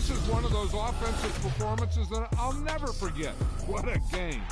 This is one of those offensive performances that I'll never forget. What a game.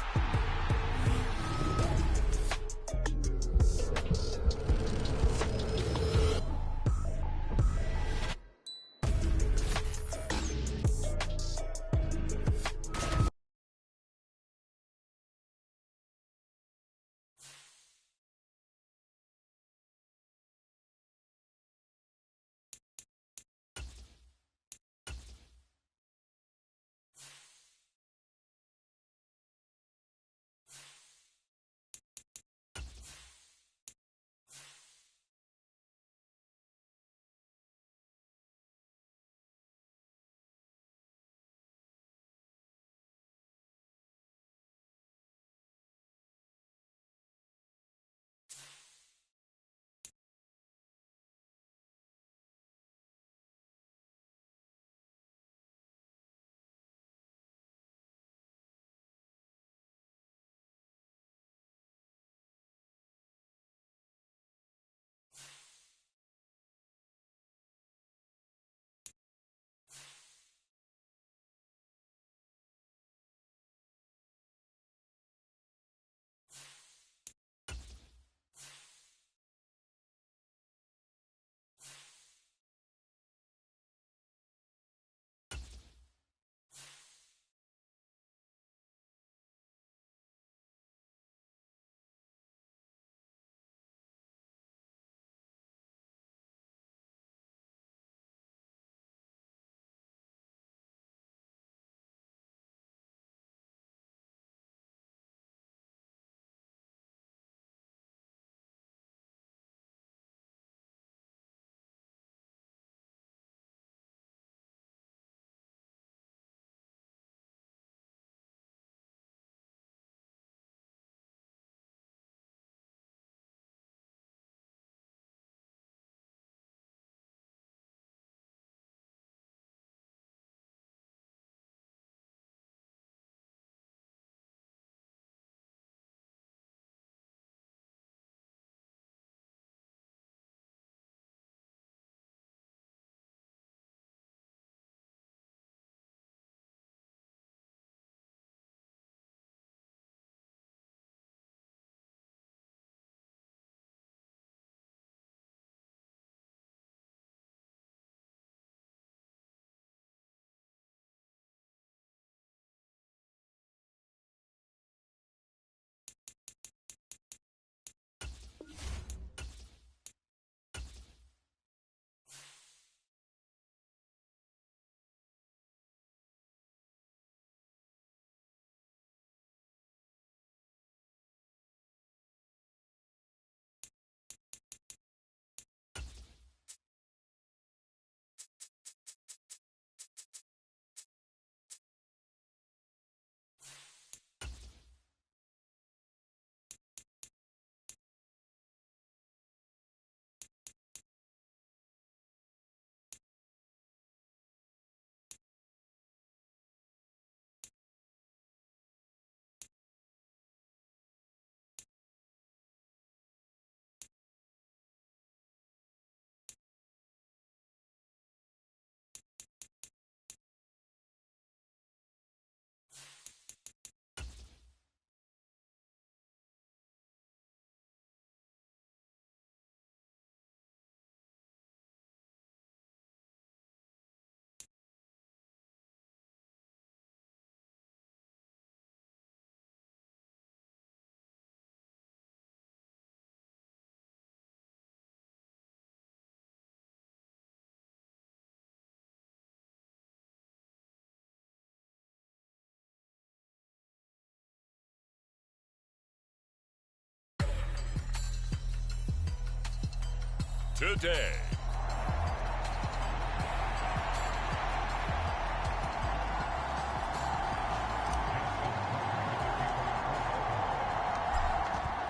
Today.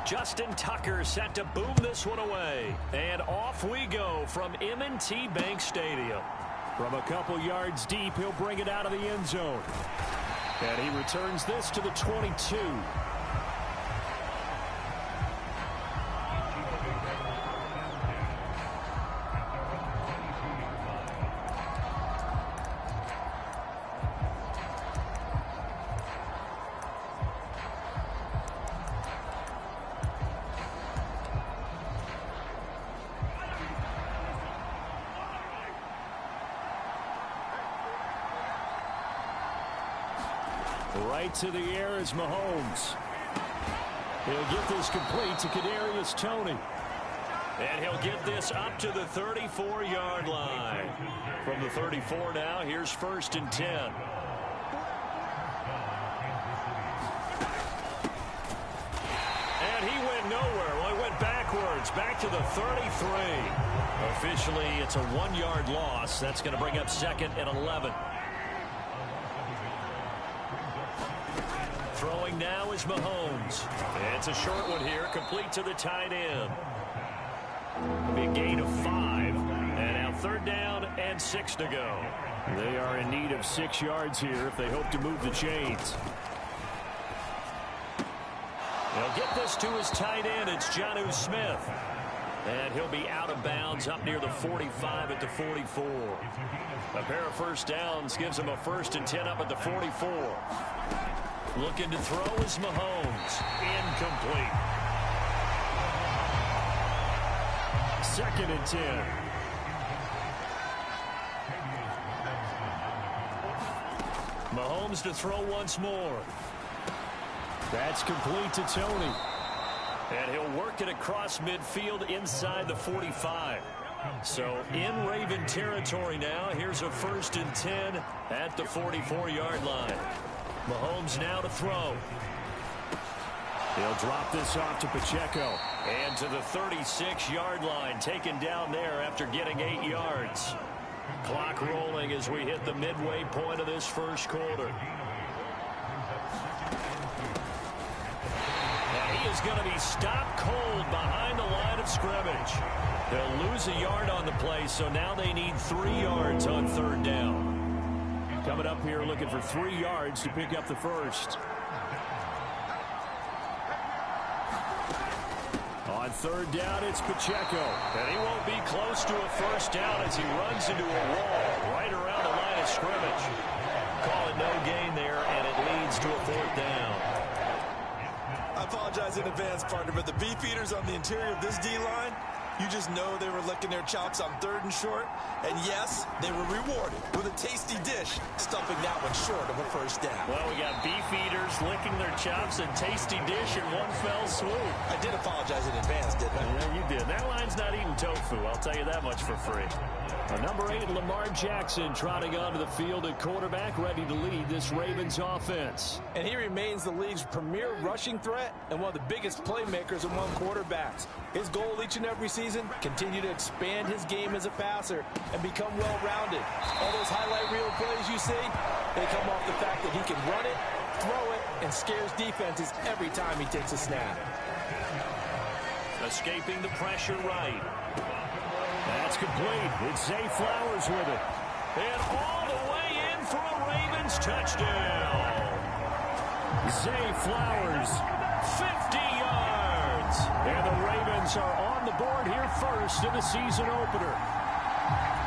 Justin Tucker set to boom this one away. And off we go from M&T Bank Stadium. From a couple yards deep, he'll bring it out of the end zone. And he returns this to the 22. Right to the air is Mahomes. He'll get this complete to Kadarius Toney. And he'll get this up to the 34-yard line. From the 34 now, here's 1st and 10. And he went nowhere. Well, he went backwards, back to the 33. Officially, it's a 1-yard loss. That's going to bring up 2nd and 11. Throwing now is Mahomes. It's a short one here, complete to the tight end. It'll be a gain of 5. And now 3rd down and 6 to go. They are in need of 6 yards here if they hope to move the chains. They'll get this to his tight end. It's Jonnu Smith. And he'll be out of bounds up near the 45 at the 44. A pair of 1st downs gives him a 1st and 10 up at the 44. Looking to throw is Mahomes. Incomplete. 2nd and 10. Mahomes to throw once more. That's complete to Toney. And he'll work it across midfield inside the 45. So in Raven territory now. Here's a 1st and 10 at the 44-yard line. Mahomes now to throw. He'll drop this off to Pacheco. And to the 36-yard line, taken down there after getting 8 yards. Clock rolling as we hit the midway point of this 1st quarter. And he is going to be stopped cold behind the line of scrimmage. They'll lose a yard on the play, so now they need 3 yards on 3rd down. Coming up here looking for 3 yards to pick up the 1st. On 3rd down, it's Pacheco. And he won't be close to a 1st down as he runs into a wall right around the line of scrimmage. Call it no gain there, and it leads to a 4th down. I apologize in advance, partner, but the beefeaters on the interior of this D-line, you just know they were licking their chops on 3rd and short. And yes, they were rewarded with a tasty dish, stuffing that one short of a 1st down. Well, we got beef eaters licking their chops and tasty dish in one fell swoop. I did apologize in advance, didn't I? Yeah, you did. That line's not eating tofu, I'll tell you that much for free. Number 8, Lamar Jackson, trotting onto the field at quarterback, ready to lead this Ravens offense. And he remains the league's premier rushing threat and one of the biggest playmakers among quarterbacks. His goal each and every season, continue to expand his game as a passer and become well-rounded. All those highlight reel plays you see, they come off the fact that he can run it, throw it, and scares defenses every time he takes a snap. Escaping the pressure right. That's complete. It's Zay Flowers with it. And all the way in for a Ravens touchdown. Zay Flowers, 50 yards. And the Ravens are on the board here first in the season opener.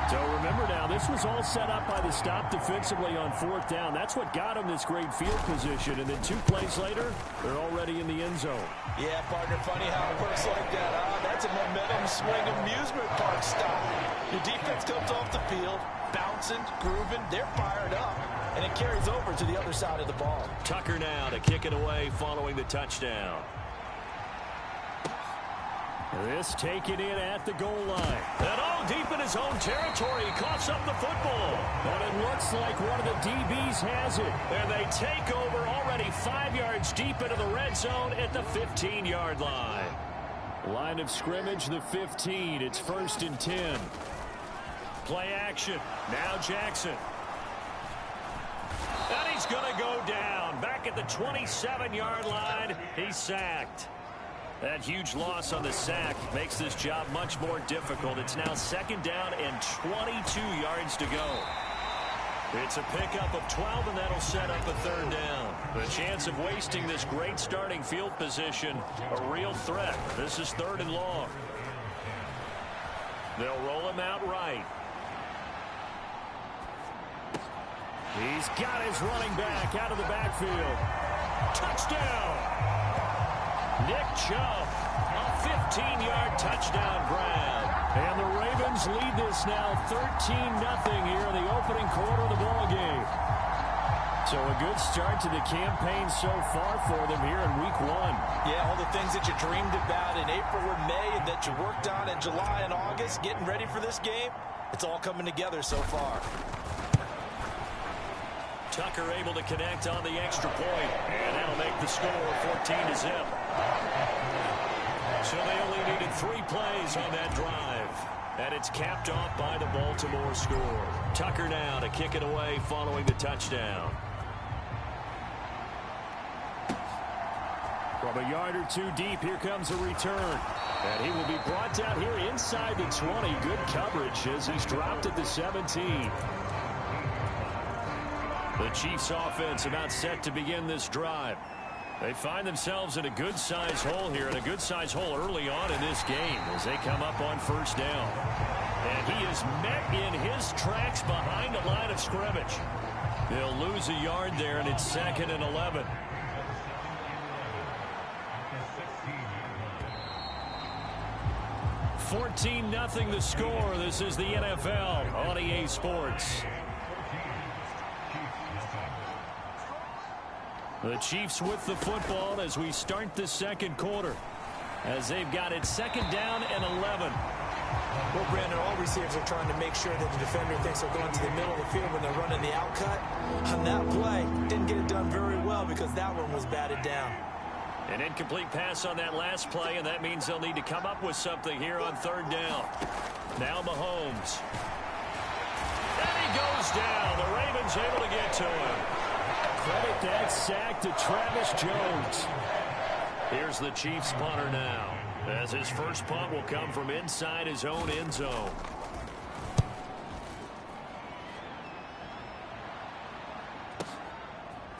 So remember now, this was all set up by the stop defensively on 4th down. That's what got them this great field position. And then 2 plays later, they're already in the end zone. Yeah, partner, funny how it works like that. That's a momentum swing amusement park style. Your defense comes off the field, bouncing, grooving, they're fired up, and it carries over to the other side of the ball. Tucker now to kick it away following the touchdown. This taken in at the goal line. And all deep in his own territory, he coughs up the football. But it looks like one of the DBs has it. And they take over already 5 yards deep into the red zone at the 15-yard line. Line of scrimmage, the 15. It's 1st and 10. Play action. Now Jackson. And he's going to go down. Back at the 27-yard line, he's sacked. That huge loss on the sack makes this job much more difficult. It's now 2nd down and 22 yards to go. It's a pickup of 12, and that'll set up a 3rd down. The chance of wasting this great starting field position, a real threat. This is 3rd and long. They'll roll him out right. He's got his running back out of the backfield. Touchdown! Nick Chubb, a 15-yard touchdown grab. And the Ravens lead this now 13-0 here in the opening quarter of the ball game. So a good start to the campaign so far for them here in week 1. Yeah, all the things that you dreamed about in April and May and that you worked on in July and August, getting ready for this game, it's all coming together so far. Tucker able to connect on the extra point, and that'll make the score 14-0. So they only needed 3 plays on that drive. And it's capped off by the Baltimore score. Tucker now to kick it away following the touchdown. From a yard or 2 deep, here comes a return. And he will be brought down here inside the 20. Good coverage as he's dropped at the 17. The Chiefs offense about set to begin this drive. They find themselves in a good-sized hole here, and a good-sized hole early on in this game as they come up on first down. And he is met in his tracks behind the line of scrimmage. They'll lose a yard there, and it's 2nd and 11. $14-0 the score. This is the NFL on EA Sports. The Chiefs with the football as we start the second quarter, as they've got it 2nd down and 11. Well, Brandon, all receivers are trying to make sure that the defender thinks they're going to the middle of the field when they're running the out cut. On that play, didn't get it done very well because that one was batted down. An incomplete pass on that last play, and that means they'll need to come up with something here on 3rd down. Now Mahomes. And he goes down. The Ravens able to get to him. Credit that sack to Travis Jones. Here's the Chiefs punter now, as his first punt will come from inside his own end zone.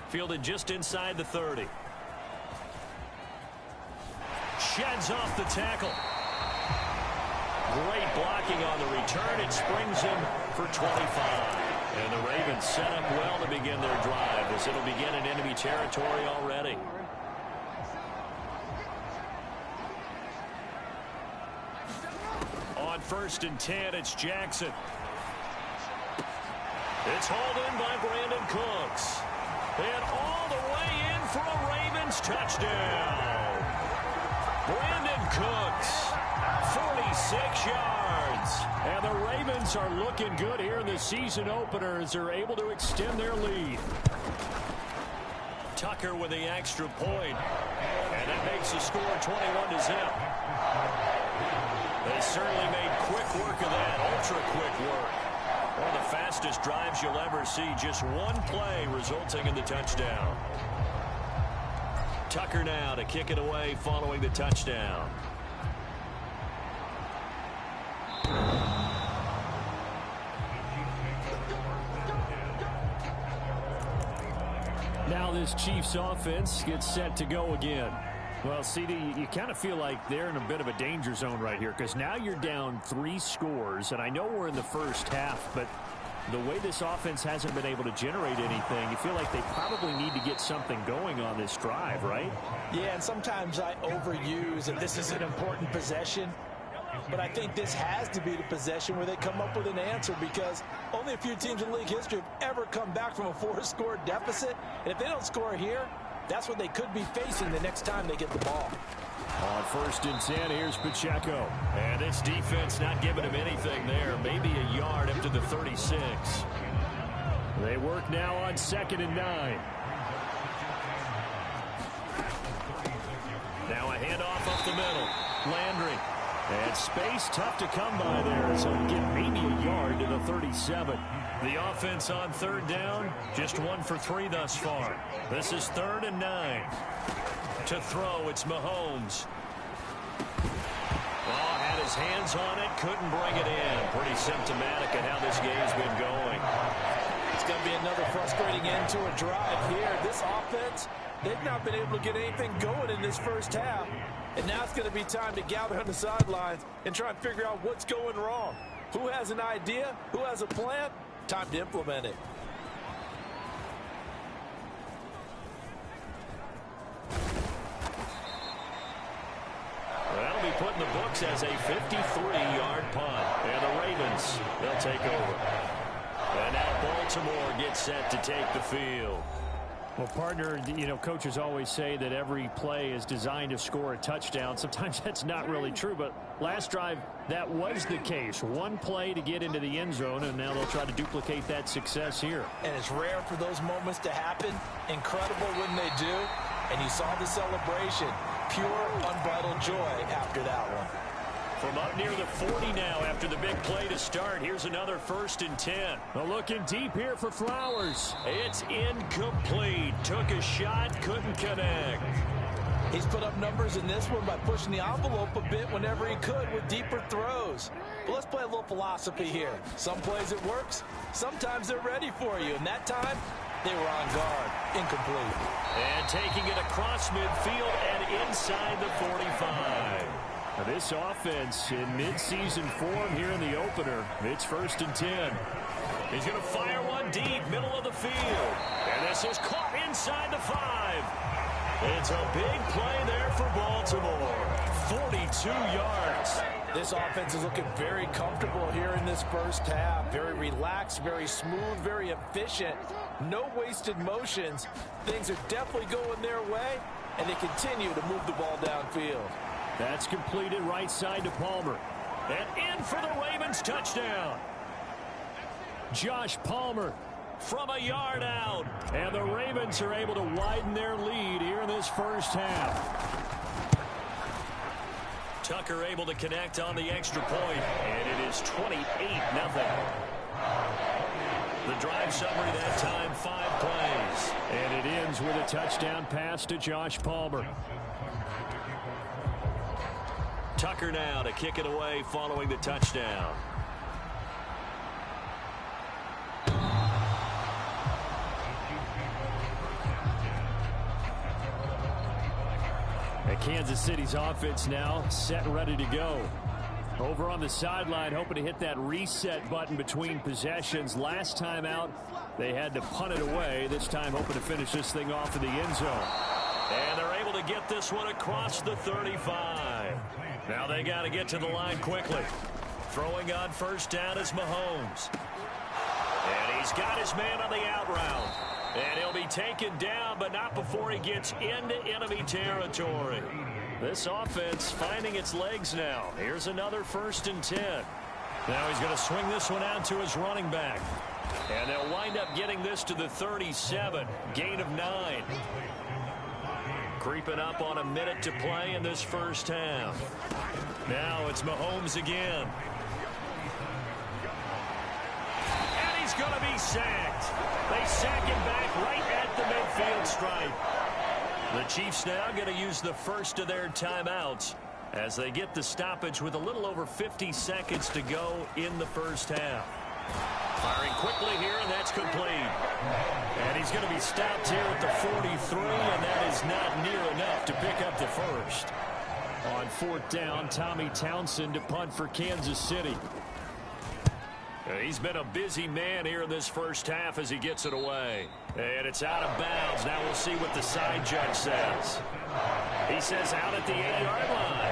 Fielded just inside the 30. Sheds off the tackle. Great blocking on the return. It springs him for 25. And the Ravens set up well to begin their drive as it'll begin in enemy territory already. On 1st and 10, it's Jackson. It's hauled in by Brandon Cooks. And all the way in for a Ravens touchdown. Brandon Cooks, 46 yards. And the Ravens are looking good here in the season opener as they're able to extend their lead. Tucker with the extra point. And that makes the score 21-0. They certainly made quick work of that, ultra-quick work. One of the fastest drives you'll ever see. Just one play resulting in the touchdown. Tucker now to kick it away following the touchdown. Now this Chiefs offense gets set to go again. Well, CD, you kind of feel like they're in a bit of a danger zone right here because now you're down 3 scores, and I know we're in the first half, but the way this offense hasn't been able to generate anything, you feel like they probably need to get something going on this drive, right? Yeah, and sometimes I overuse, and this is an important possession, but I think this has to be the possession where they come up with an answer because only a few teams in league history have ever come back from a 4-score deficit, and if they don't score here, that's what they could be facing the next time they get the ball. On 1st and 10, here's Pacheco. And this defense not giving him anything there. Maybe a yard up to the 36. They work now on 2nd and 9. Now a handoff up the middle. Landry. And space tough to come by there. So he'll get maybe a yard to the 37. The offense on 3rd down, just 1 for 3 thus far. This is 3rd and 9. To throw, it's Mahomes. Oh, had his hands on it, couldn't bring it in. Pretty symptomatic of how this game's been going. It's going to be another frustrating end to a drive here. This offense, they've not been able to get anything going in this first half. And now it's going to be time to gather on the sidelines and try and figure out what's going wrong. Who has an idea? Who has a plan? Time to implement it. That'll be put in the books as a 53-yard punt. And the Ravens, they'll take over. And now Baltimore gets set to take the field. Well, partner, you know, coaches always say that every play is designed to score a touchdown. Sometimes that's not really true, but last drive, that was the case. One play to get into the end zone, and now they'll try to duplicate that success here. And it's rare for those moments to happen. Incredible when they do. And you saw the celebration. Pure, unbridled joy after that one. From up near the 40 now after the big play to start. Here's another 1st and 10. Well, looking deep here for Flowers. It's incomplete. Took a shot, couldn't connect. He's put up numbers in this one by pushing the envelope a bit whenever he could with deeper throws. But let's play a little philosophy here. Some plays it works. Sometimes they're ready for you. And that time, they were on guard. Incomplete. And taking it across midfield and inside the 45. Now this offense in midseason form here in the opener. It's 1st and 10. He's going to fire one deep, middle of the field. And this is caught inside the 5. It's a big play there for Baltimore. 42 yards. This offense is looking very comfortable here in this first half. Very relaxed, very smooth, very efficient. No wasted motions. Things are definitely going their way, and they continue to move the ball downfield. That's completed right side to Palmer. And in for the Ravens touchdown. Josh Palmer from a yard out. And the Ravens are able to widen their lead here in this first half. Tucker able to connect on the extra point. And it is 28-0. The drive summary that time, 5 plays. And it ends with a touchdown pass to Josh Palmer. Tucker now to kick it away following the touchdown. And Kansas City's offense now set and ready to go. Over on the sideline, hoping to hit that reset button between possessions. Last time out, they had to punt it away. This time hoping to finish this thing off in the end zone. And they're able to get this one across the 35. Now they got to get to the line quickly. Throwing on 1st down is Mahomes. And he's got his man on the out route. And he'll be taken down, but not before he gets into enemy territory. This offense finding its legs now. Here's another 1st and 10. Now he's going to swing this one out to his running back. And they'll wind up getting this to the 37. Gain of 9. Creeping up on a minute to play in this first half. Now it's Mahomes again. And he's going to be sacked. They sack him back right at the midfield stripe. The Chiefs now going to use the first of their timeouts as they get the stoppage with a little over 50 seconds to go in the first half. Firing quickly here, and that's complete. And he's going to be stopped here at the 43, and that is not near enough to pick up the first. On 4th down, Tommy Townsend to punt for Kansas City. He's been a busy man here in this first half as he gets it away. And it's out of bounds. Now we'll see what the side judge says. He says out at the 8-yard line.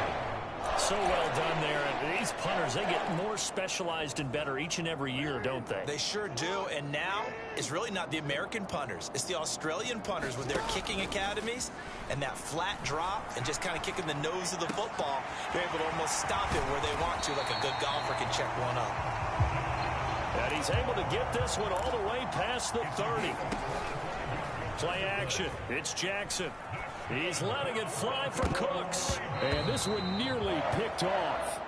So well done there. And these punters, they get more specialized and better each and every year, don't they? They sure do. And now it's really not the American punters. It's the Australian punters with their kicking academies and that flat drop and just kind of kicking the nose of the football. They're able to almost stop it where they want to, like a good golfer can check one up. And he's able to get this one all the way past the 30. Play action. It's Jackson. He's letting it fly for Cooks. And this one nearly picked off.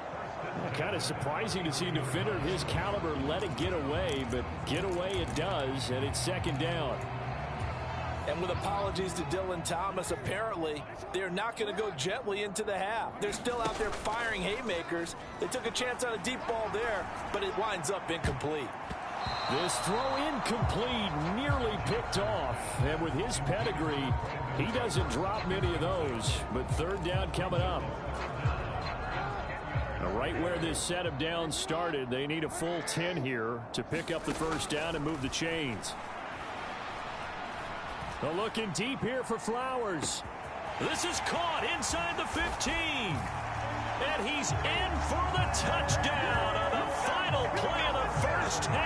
Kind of surprising to see a defender of his caliber let it get away, but get away it does, and it's 2nd down. And with apologies to Dylan Thomas, apparently they're not going to go gently into the half. They're still out there firing haymakers. They took a chance on a deep ball there, but it winds up incomplete. This throw incomplete, nearly picked off. And with his pedigree, he doesn't drop many of those. But 3rd down coming up. Now right where this set of downs started, they need a full 10 here to pick up the 1st down and move the chains. They're looking deep here for Flowers. This is caught inside the 15. And he's in for the touchdown on the final play of the first half.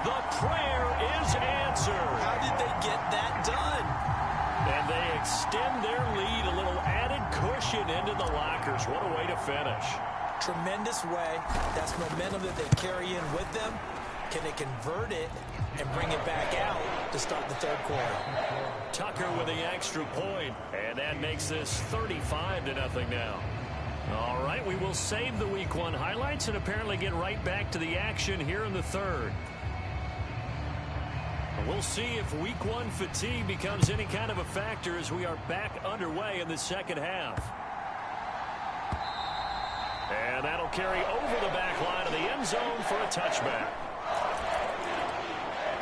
The prayer is answered. How did they get that done? And they extend their lead, a little added cushion into the lockers. What a way to finish. Tremendous way. That's momentum that they carry in with them. Can they convert it and bring it back out to start the third quarter? Tucker with the extra point, and that makes this 35-0 now. All right, we will save the Week 1 highlights and apparently get right back to the action here in the third. We'll see if Week 1 fatigue becomes any kind of a factor as we are back underway in the second half. And that'll carry over the back line of the end zone for a touchback.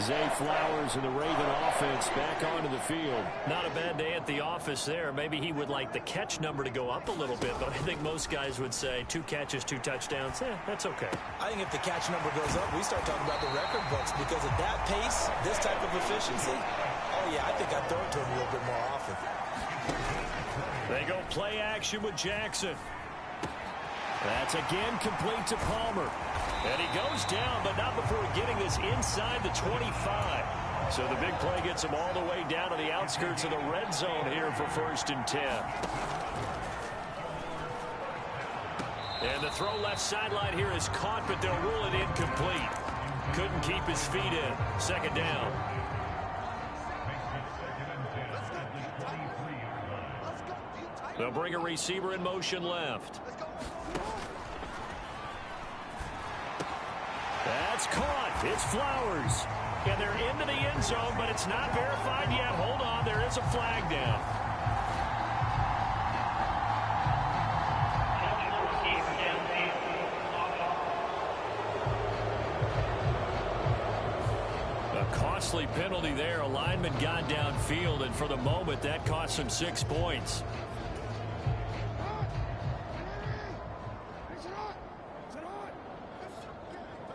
Zay Flowers and the Raven offense back onto the field. Not a bad day at the office there. Maybe he would like the catch number to go up a little bit, but I think most guys would say 2 catches, 2 touchdowns. That's okay. I think if the catch number goes up, we start talking about the record books because at that pace, this type of efficiency, oh yeah, I think I'd throw it to him a little bit more often. They go play action with Jackson. That's again complete to Palmer. And he goes down, but not before getting this inside the 25. So the big play gets him all the way down to the outskirts of the red zone here for 1st and 10. And the throw left sideline here is caught, but they'll rule it incomplete. Couldn't keep his feet in. 2nd down. They'll bring a receiver in motion left. That's caught. It's Flowers. And they're into the end zone, but it's not verified yet. Hold on. There is a flag down. A costly penalty there. A lineman got downfield, and for the moment, that cost him 6 points.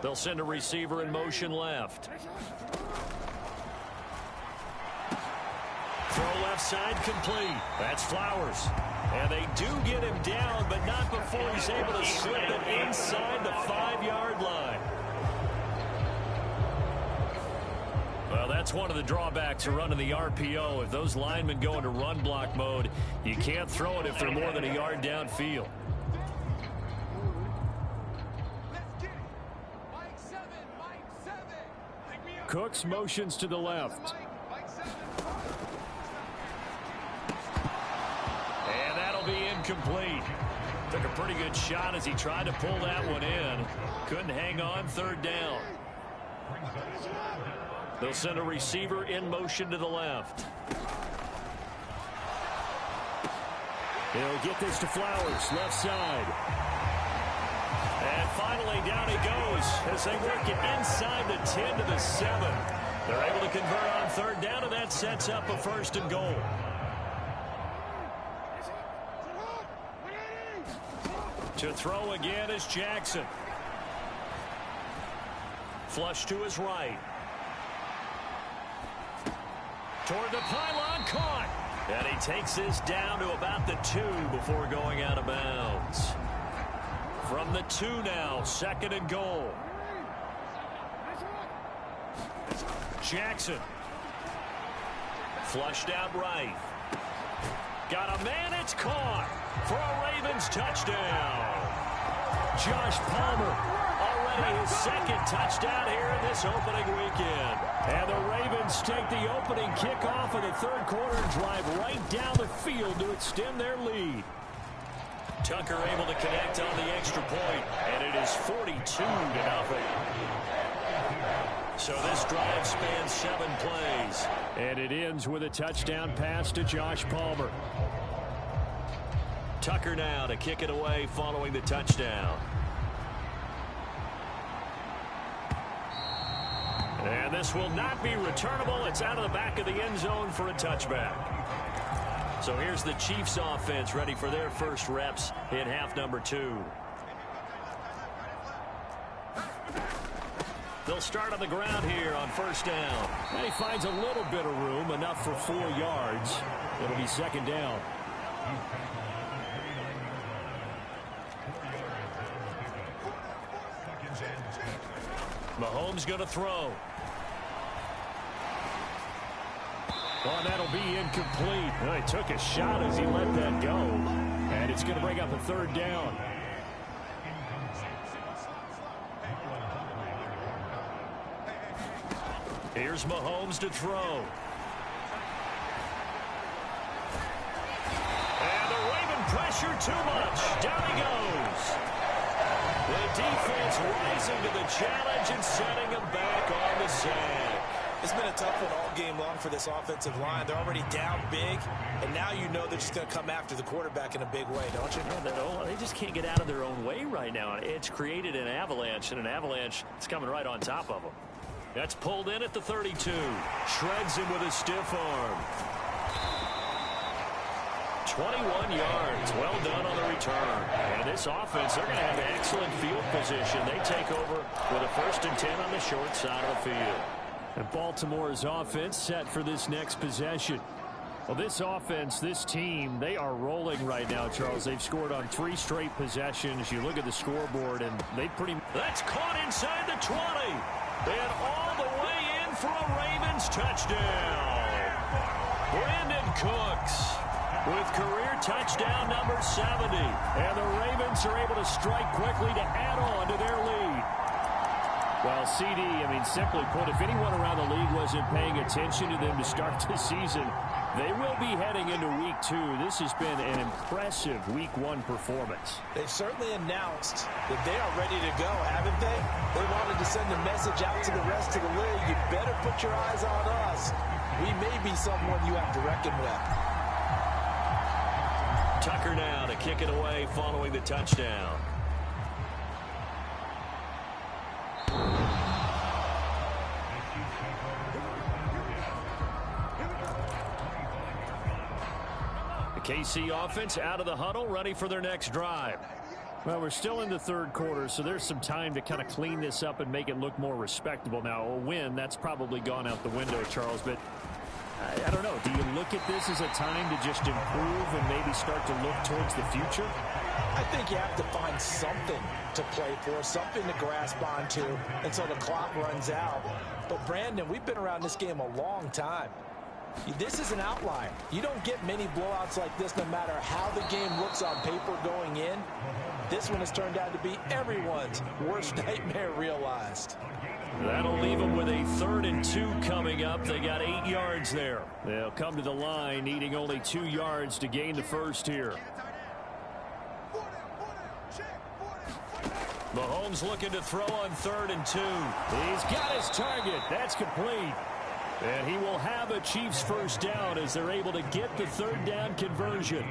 They'll send a receiver in motion left. Throw left side complete. That's Flowers. And they do get him down, but not before he's able to slip it inside the 5-yard line. Well, that's one of the drawbacks of running the RPO. If those linemen go into run block mode, you can't throw it if they're more than a yard downfield. Cooks motions to the left. And that'll be incomplete. Took a pretty good shot as he tried to pull that one in. Couldn't hang on. 3rd down. They'll send a receiver in motion to the left. He'll get this to Flowers, left side. And finally, down he goes as they work it inside the 10 to the 7. They're able to convert on 3rd down, and that sets up a 1st and goal. To throw again is Jackson. Flush to his right. Toward the pylon, caught. And he takes this down to about the 2 before going out of bounds. From the 2 now, 2nd and goal. Jackson. Flushed out right. Got a man, it's caught for a Ravens touchdown. Josh Palmer, already his 2nd touchdown here in this opening weekend. And the Ravens take the opening kickoff of the 3rd quarter and drive right down the field to extend their lead. Tucker able to connect on the extra point, and it is 42-0. So this drive spans 7 plays. And it ends with a touchdown pass to Josh Palmer. Tucker now to kick it away following the touchdown. And this will not be returnable. It's out of the back of the end zone for a touchback. So here's the Chiefs offense ready for their first reps in half number 2. They'll start on the ground here on 1st down. And he finds a little bit of room, enough for 4 yards. It'll be 2nd down. Mahomes going to throw. Oh, that'll be incomplete. Well, he took a shot as he let that go. And it's going to bring up a third down. Here's Mahomes to throw. And the Raven pressure too much. Down he goes. The defense rising to the challenge and setting him back on the sack. It's been a tough one all game long for this offensive line. They're already down big, and now you know they're just going to come after the quarterback in a big way, don't you? Yeah, they just can't get out of their own way right now. It's created an avalanche, and an avalanche is coming right on top of them. That's pulled in at the 32. Shreds him with a stiff arm. 21 yards. Well done on the return. And this offense, they're going to have excellent field position. They take over with a 1st and 10 on the short side of the field. And Baltimore's offense set for this next possession. Well, this offense, this team, they are rolling right now, Charles. They've scored on 3 straight possessions. You look at the scoreboard, and they pretty... That's caught inside the 20. And all the way in for a Ravens touchdown. Brandon Cooks with career touchdown number 70. And the Ravens are able to strike quickly to add on to their lead. Well, CD, simply put, if anyone around the league wasn't paying attention to them to start the season, they will be heading into Week 2. This has been an impressive Week 1 performance. They've certainly announced that they are ready to go, haven't they? They wanted to send a message out to the rest of the league. You better put your eyes on us. We may be someone you have to reckon with. Tucker now to kick it away following the touchdown. The KC offense out of the huddle, ready for their next drive. Well, we're still in the 3rd quarter, so there's some time to kind of clean this up and make it look more respectable. Now, a win, that's probably gone out the window, Charles, but I don't know. Do you look at this as a time to just improve and maybe start to look towards the future? I think you have to find something to play for, something to grasp onto until the clock runs out. But, Brandon, we've been around this game a long time. This is an outlier. You don't get many blowouts like this no matter how the game looks on paper going in. This one has turned out to be everyone's worst nightmare realized. That'll leave them with a 3rd and 2 coming up. They got 8 yards there. They'll come to the line needing only 2 yards to gain the first here. Mahomes looking to throw on 3rd and 2. He's got his target. That's complete. And he will have a Chiefs first down as they're able to get the 3rd down conversion.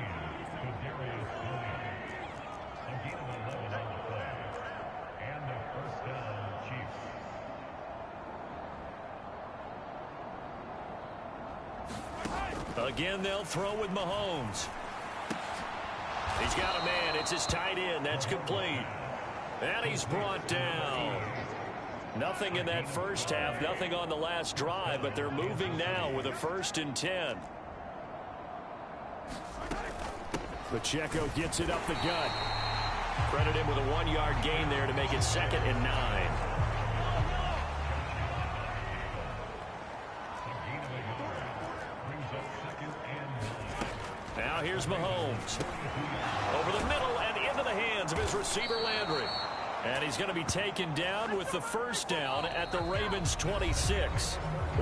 Again, they'll throw with Mahomes. He's got a man. It's his tight end. That's complete. And he's brought down. Nothing in that first half, nothing on the last drive, but they're moving now with a 1st and 10. Pacheco gets it up the gut. Credit him with a 1-yard gain there to make it 2nd and 9. Now here's Mahomes. Over the middle and into the hands of his receiver Landry. And he's going to be taken down with the first down at the Ravens 26.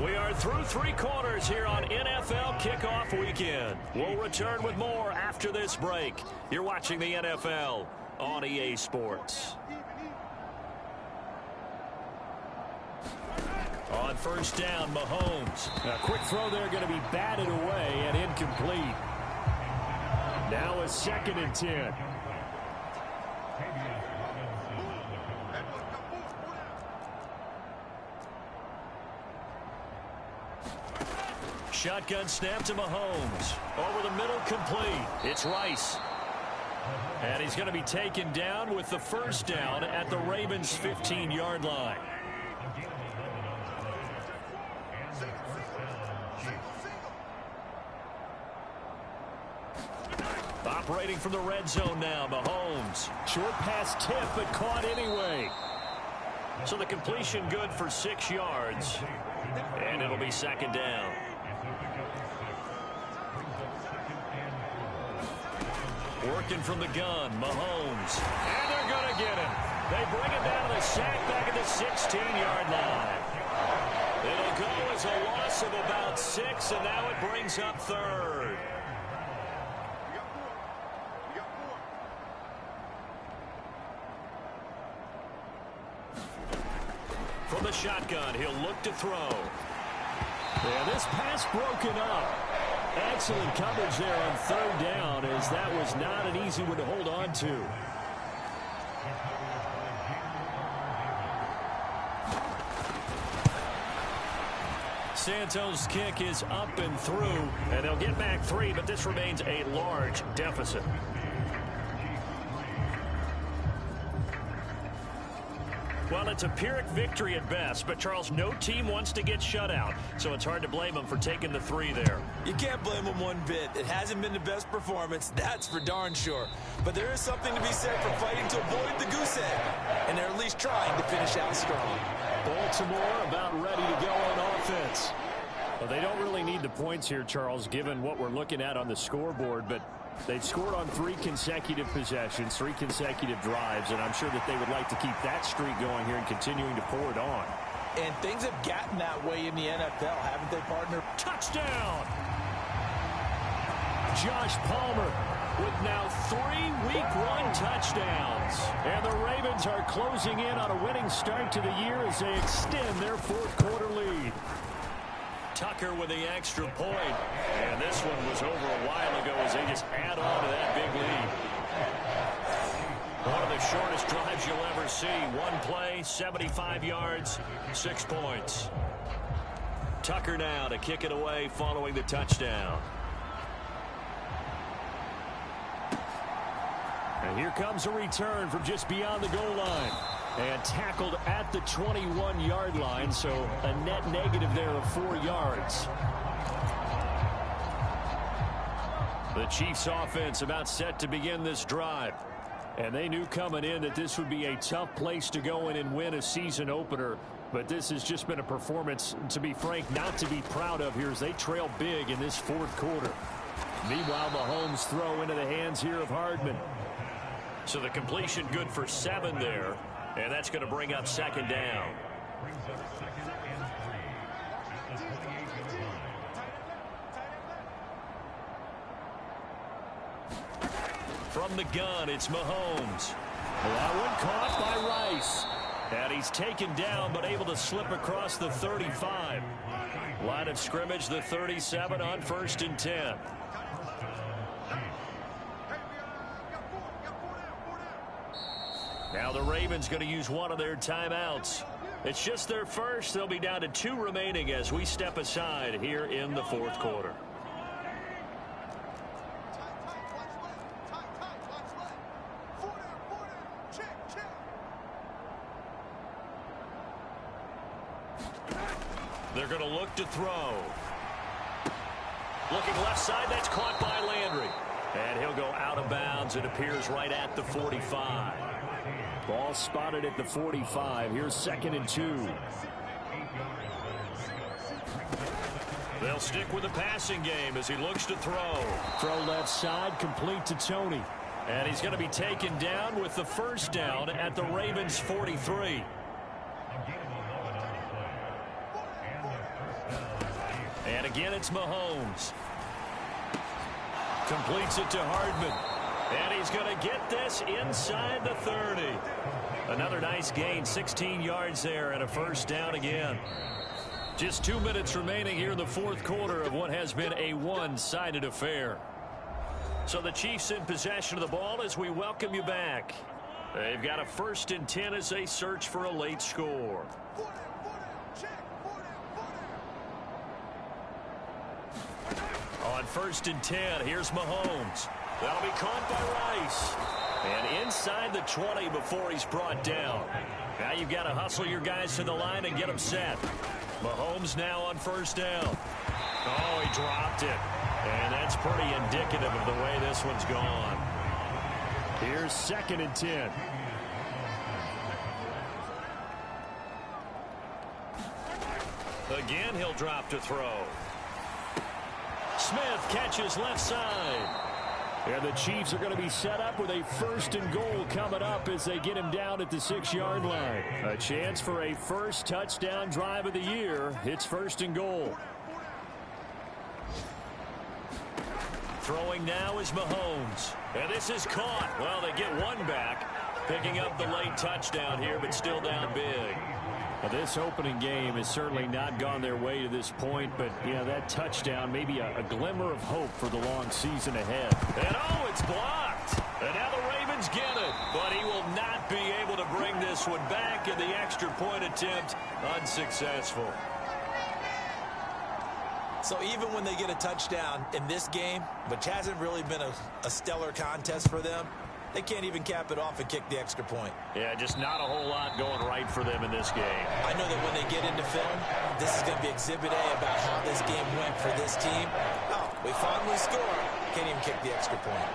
We are through 3 quarters here on NFL Kickoff Weekend. We'll return with more after this break. You're watching the NFL on EA Sports. On first down, Mahomes. A quick throw there going to be batted away and incomplete. Now a 2nd and 10. Shotgun snap to Mahomes. Over the middle, complete. It's Rice. And he's going to be taken down with the first down at the Ravens' 15-yard line. Operating from the red zone now, Mahomes. Short pass tip, but caught anyway. So the completion good for 6 yards. And it'll be 2nd down. Working from the gun, Mahomes. And they're going to get him. They bring him down to the sack back at the 16-yard line. It'll go as a loss of about 6, and now it brings up third. From the shotgun, he'll look to throw. And this pass broken up. Excellent coverage there on third down, as that was not an easy one to hold on to. Santos' kick is up and through, and they'll get back 3, but this remains a large deficit. Well, it's a Pyrrhic victory at best, but, Charles, no team wants to get shut out, so it's hard to blame them for taking the 3 there. You can't blame them one bit. It hasn't been the best performance, that's for darn sure. But there is something to be said for fighting to avoid the goose egg, and they're at least trying to finish out strong. Baltimore about ready to go on offense. Well, they don't really need the points here, Charles, given what we're looking at on the scoreboard, but they've scored on 3 consecutive possessions, 3 consecutive drives, and I'm sure that they would like to keep that streak going here and continuing to pour it on. And things have gotten that way in the NFL, haven't they, partner? Touchdown! Josh Palmer with now 3 Week 1 touchdowns. And the Ravens are closing in on a winning start to the year as they extend their 4th quarter lead. Tucker with the extra point. And this one was over a while ago as they just add on to that big lead. One of the shortest drives you'll ever see. 1 play, 75 yards, 6 points. Tucker now to kick it away following the touchdown. And here comes a return from just beyond the goal line. And tackled at the 21-yard line, so a net negative there of 4 yards. The Chiefs offense about set to begin this drive. And they knew coming in that this would be a tough place to go in and win a season opener. But this has just been a performance, to be frank, not to be proud of here as they trail big in this 4th quarter. Meanwhile, Mahomes throw into the hands here of Hardman. So the completion good for 7 there. And that's going to bring up 2nd down. From the gun, it's Mahomes. That one caught by Rice. And he's taken down, but able to slip across the 35. Line of scrimmage, the 37 on 1st and 10. Now the Ravens going to use one of their timeouts. It's just their first. They'll be down to 2 remaining as we step aside here in the 4th quarter. They're going to look to throw. Looking left side, that's caught by Landry. And he'll go out of bounds. It appears right at the 45. Ball spotted at the 45. Here's 2nd and 2. They'll stick with the passing game as he looks to throw. Throw left side, complete to Tony. And he's going to be taken down with the 1st down at the Ravens' 43. And again, it's Mahomes. Completes it to Hardman. And he's going to get this inside the 30. Another nice gain, 16 yards there, and a 1st down again. Just 2 minutes remaining here in the 4th quarter of what has been a one-sided affair. So the Chiefs in possession of the ball as we welcome you back. They've got a 1st and 10 as they search for a late score. On 1st and 10, here's Mahomes. That'll be caught by Rice. And inside the 20 before he's brought down. Now you've got to hustle your guys to the line and get them set. Mahomes now on 1st down. Oh, he dropped it. And that's pretty indicative of the way this one's gone. Here's 2nd and 10. Again, he'll drop to throw. Smith catches left side. And the Chiefs are going to be set up with a 1st and goal coming up as they get him down at the 6-yard line. A chance for a first touchdown drive of the year. It's 1st and goal. Throwing now is Mahomes. And this is caught. Well, they get one back. Picking up the late touchdown here, but still down big. Well, this opening game has certainly not gone their way to this point, but, yeah, that touchdown, maybe a glimmer of hope for the long season ahead. And, oh, it's blocked. And now the Ravens get it, but he will not be able to bring this one back, and the extra point attempt unsuccessful. So even when they get a touchdown in this game, which hasn't really been a stellar contest for them, they can't even cap it off and kick the extra point. Yeah, just not a whole lot going right for them in this game. I know that when they get into film, this is going to be Exhibit A about how this game went for this team. Oh, we finally score. Can't even kick the extra point.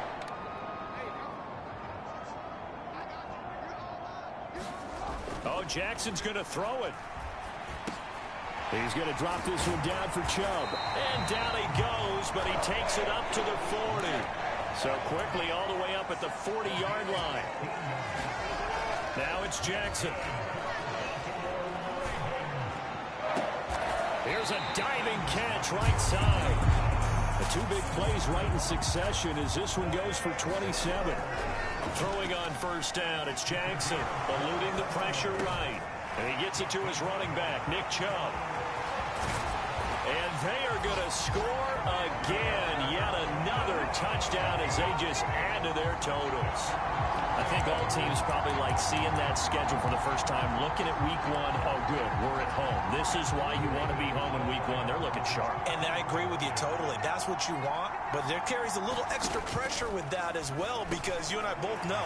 Oh, Jackson's going to throw it. He's going to drop this one down for Chubb. And down he goes, but he takes it up to the 40. So quickly all the way up at the 40-yard line. Now it's Jackson. Here's a diving catch right side. The 2 big plays right in succession as this one goes for 27. Throwing on 1st down, it's Jackson eluding the pressure right. And he gets it to his running back, Nick Chubb. And they are going to score again. Yet another touchdown as they just add to their totals. I think all teams probably like seeing that schedule for the first time, looking at week 1. Oh, good, we're at home. This is why you want to be home in week 1. They're looking sharp. And I agree with you totally. That's what you want. But there carries a little extra pressure with that as well, because you and I both know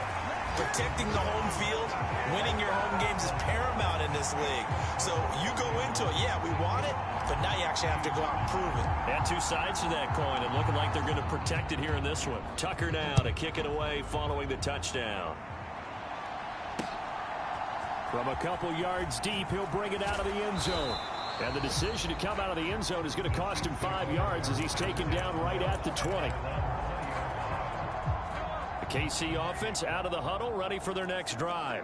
protecting the home field, winning your home games is paramount in this league. So you go into it, yeah, we want it, but now you actually have to go out and prove it. And 2 sides to that coin, and looking like they're going to protect it here in this one. Tucker now to kick it away following the touchdown. From a couple yards deep, he'll bring it out of the end zone. And the decision to come out of the end zone is going to cost him 5 yards as he's taken down right at the 20. The KC offense out of the huddle, ready for their next drive.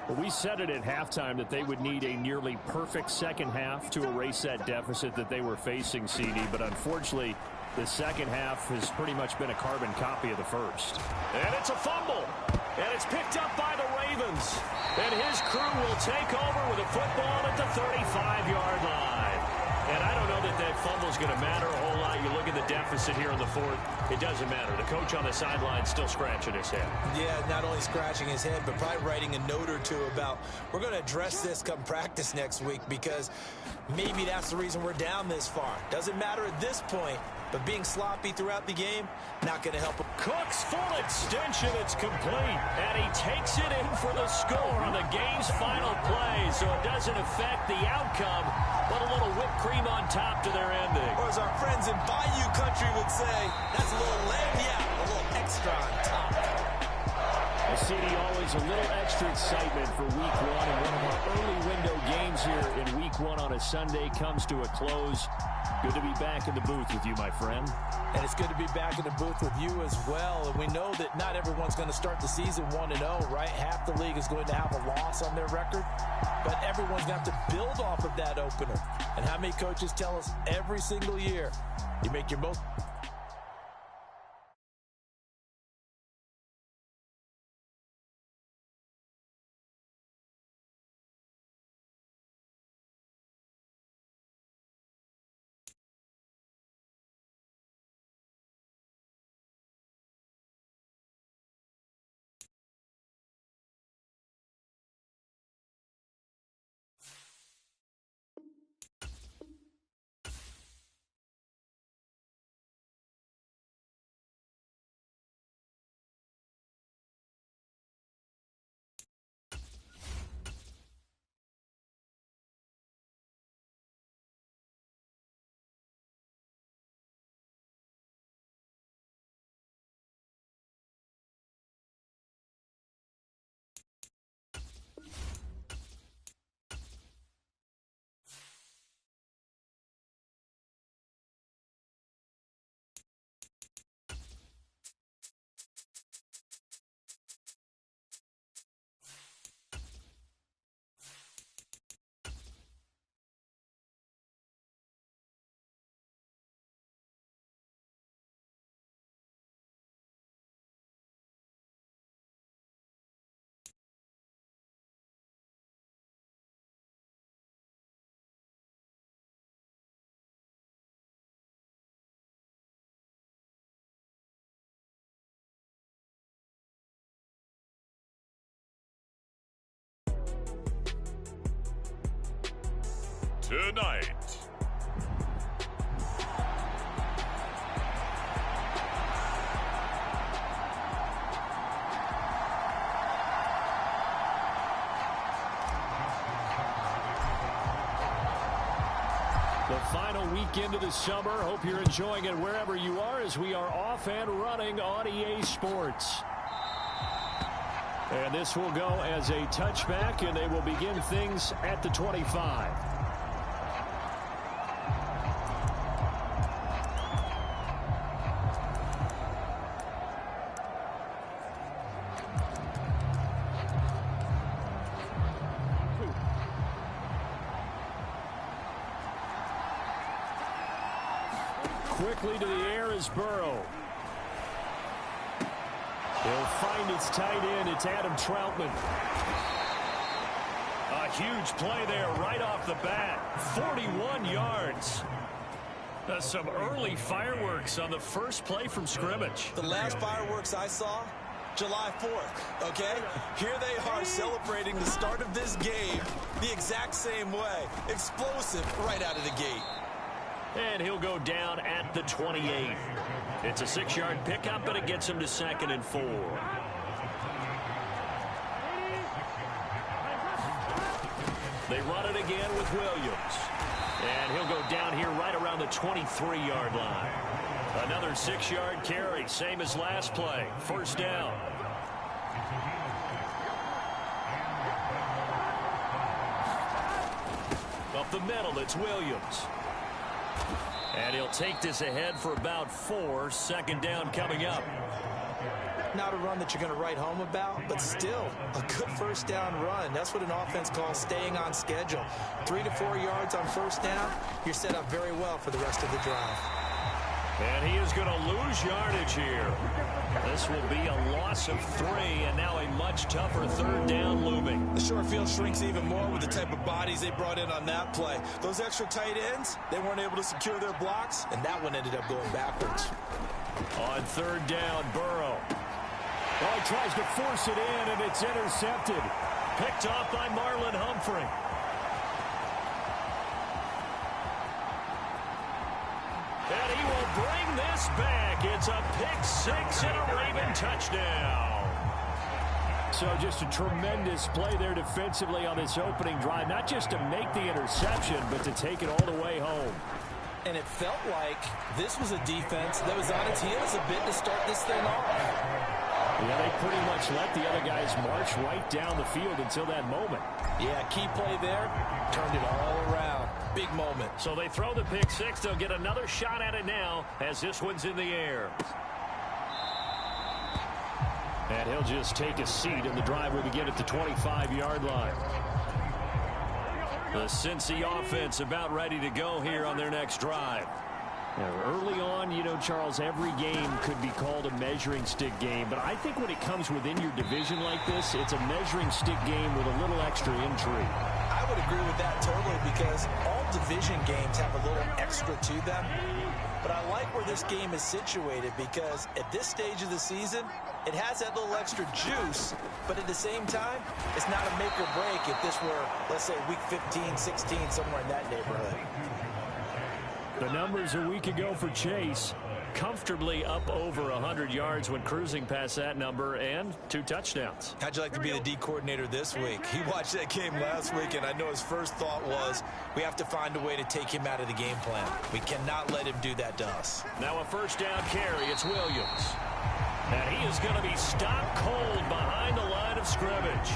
Well, we said it at halftime that they would need a nearly perfect second half to erase that deficit that they were facing, CD. But unfortunately, the second half has pretty much been a carbon copy of the first. And it's a fumble. And it's picked up by the Ravens. And his crew will take over with a football at the 35-yard line. And I don't know that that fumble is going to matter a whole lot. You look at the deficit here in the 4th. It doesn't matter. The coach on the sideline still scratching his head. Yeah, not only scratching his head, but probably writing a note or 2 about, we're going to address this come practice next week, because maybe that's the reason we're down this far. Doesn't matter at this point, but being sloppy throughout the game, not going to help him. Cook's full extension, it's complete. And he takes it in for the score on the game's final play, so it doesn't affect the outcome, but a little whipped cream on top to their ending. Or as our friends in Bayou Country would say, that's a little a little extra on top. Well, CD, always a little extra excitement for week 1, and one of our early window games here in week 1 on a Sunday comes to a close. Good to be back in the booth with you, my friend. And it's good to be back in the booth with you as well. And we know that not everyone's going to start the season 1-0, right? Half the league is going to have a loss on their record. But everyone's going to have to build off of that opener. And how many coaches tell us every single year, you make your most... tonight. The final weekend of the summer. Hope you're enjoying it wherever you are as we are off and running on EA Sports. And this will go as a touchback, and they will begin things at the 25. Quickly to the air is Burrow. He'll find its tight end. It's Adam Troutman. A huge play there right off the bat. 41 yards. Some early fireworks on the first play from scrimmage. The last fireworks I saw, July 4th, okay? Here they are celebrating the start of this game the exact same way. Explosive right out of the gate. And he'll go down at the 28. It's a 6-yard pickup, but it gets him to 2nd and 4. They run it again with Williams. And he'll go down here right around the 23-yard line. Another 6-yard carry, same as last play. First down. Up the middle, it's Williams. And he'll take this ahead for about 4. Second down coming up. Not a run that you're going to write home about, but still a good first down run. That's what an offense calls staying on schedule. 3 to 4 yards on first down, you're set up very well for the rest of the drive. And he is going to lose yardage here. This will be a loss of 3, and now a much tougher third down looming. The short field shrinks even more with the type of bodies they brought in on that play. Those extra tight ends, they weren't able to secure their blocks, and that one ended up going backwards. On third down, Burrow. Oh, he tries to force it in, and it's intercepted. Picked off by Marlon Humphrey. And he will bring this back. It's a pick-6 and a Raven touchdown. So just a tremendous play there defensively on this opening drive. Not just to make the interception, but to take it all the way home. And it felt like this was a defense that was on its heels a bit to start this thing off. Yeah, they pretty much let the other guys march right down the field until that moment. Yeah, key play there, turned it all around. Big moment. So they throw the pick-6. They'll get another shot at it now as this one's in the air. And he'll just take a seat, and the drive will begin at the 25-yard line. The Cincy offense about ready to go here on their next drive. Now, early on, you know, Charles, every game could be called a measuring stick game, but I think when it comes within your division like this, it's a measuring stick game with a little extra intrigue. I would agree with that totally, because all division games have a little extra to them. But I like where this game is situated, because at this stage of the season, it has that little extra juice, but at the same time, it's not a make or break if this were, let's say, week 15, 16, somewhere in that neighborhood. The numbers a week ago for Chase, comfortably up over 100 yards when cruising past that number, and 2 touchdowns. How'd you like to be the D coordinator this week? He watched that game last week, and I know his first thought was, we have to find a way to take him out of the game plan. We cannot let him do that to us. Now a first down carry, it's Williams. And he is going to be stopped cold behind the line of scrimmage.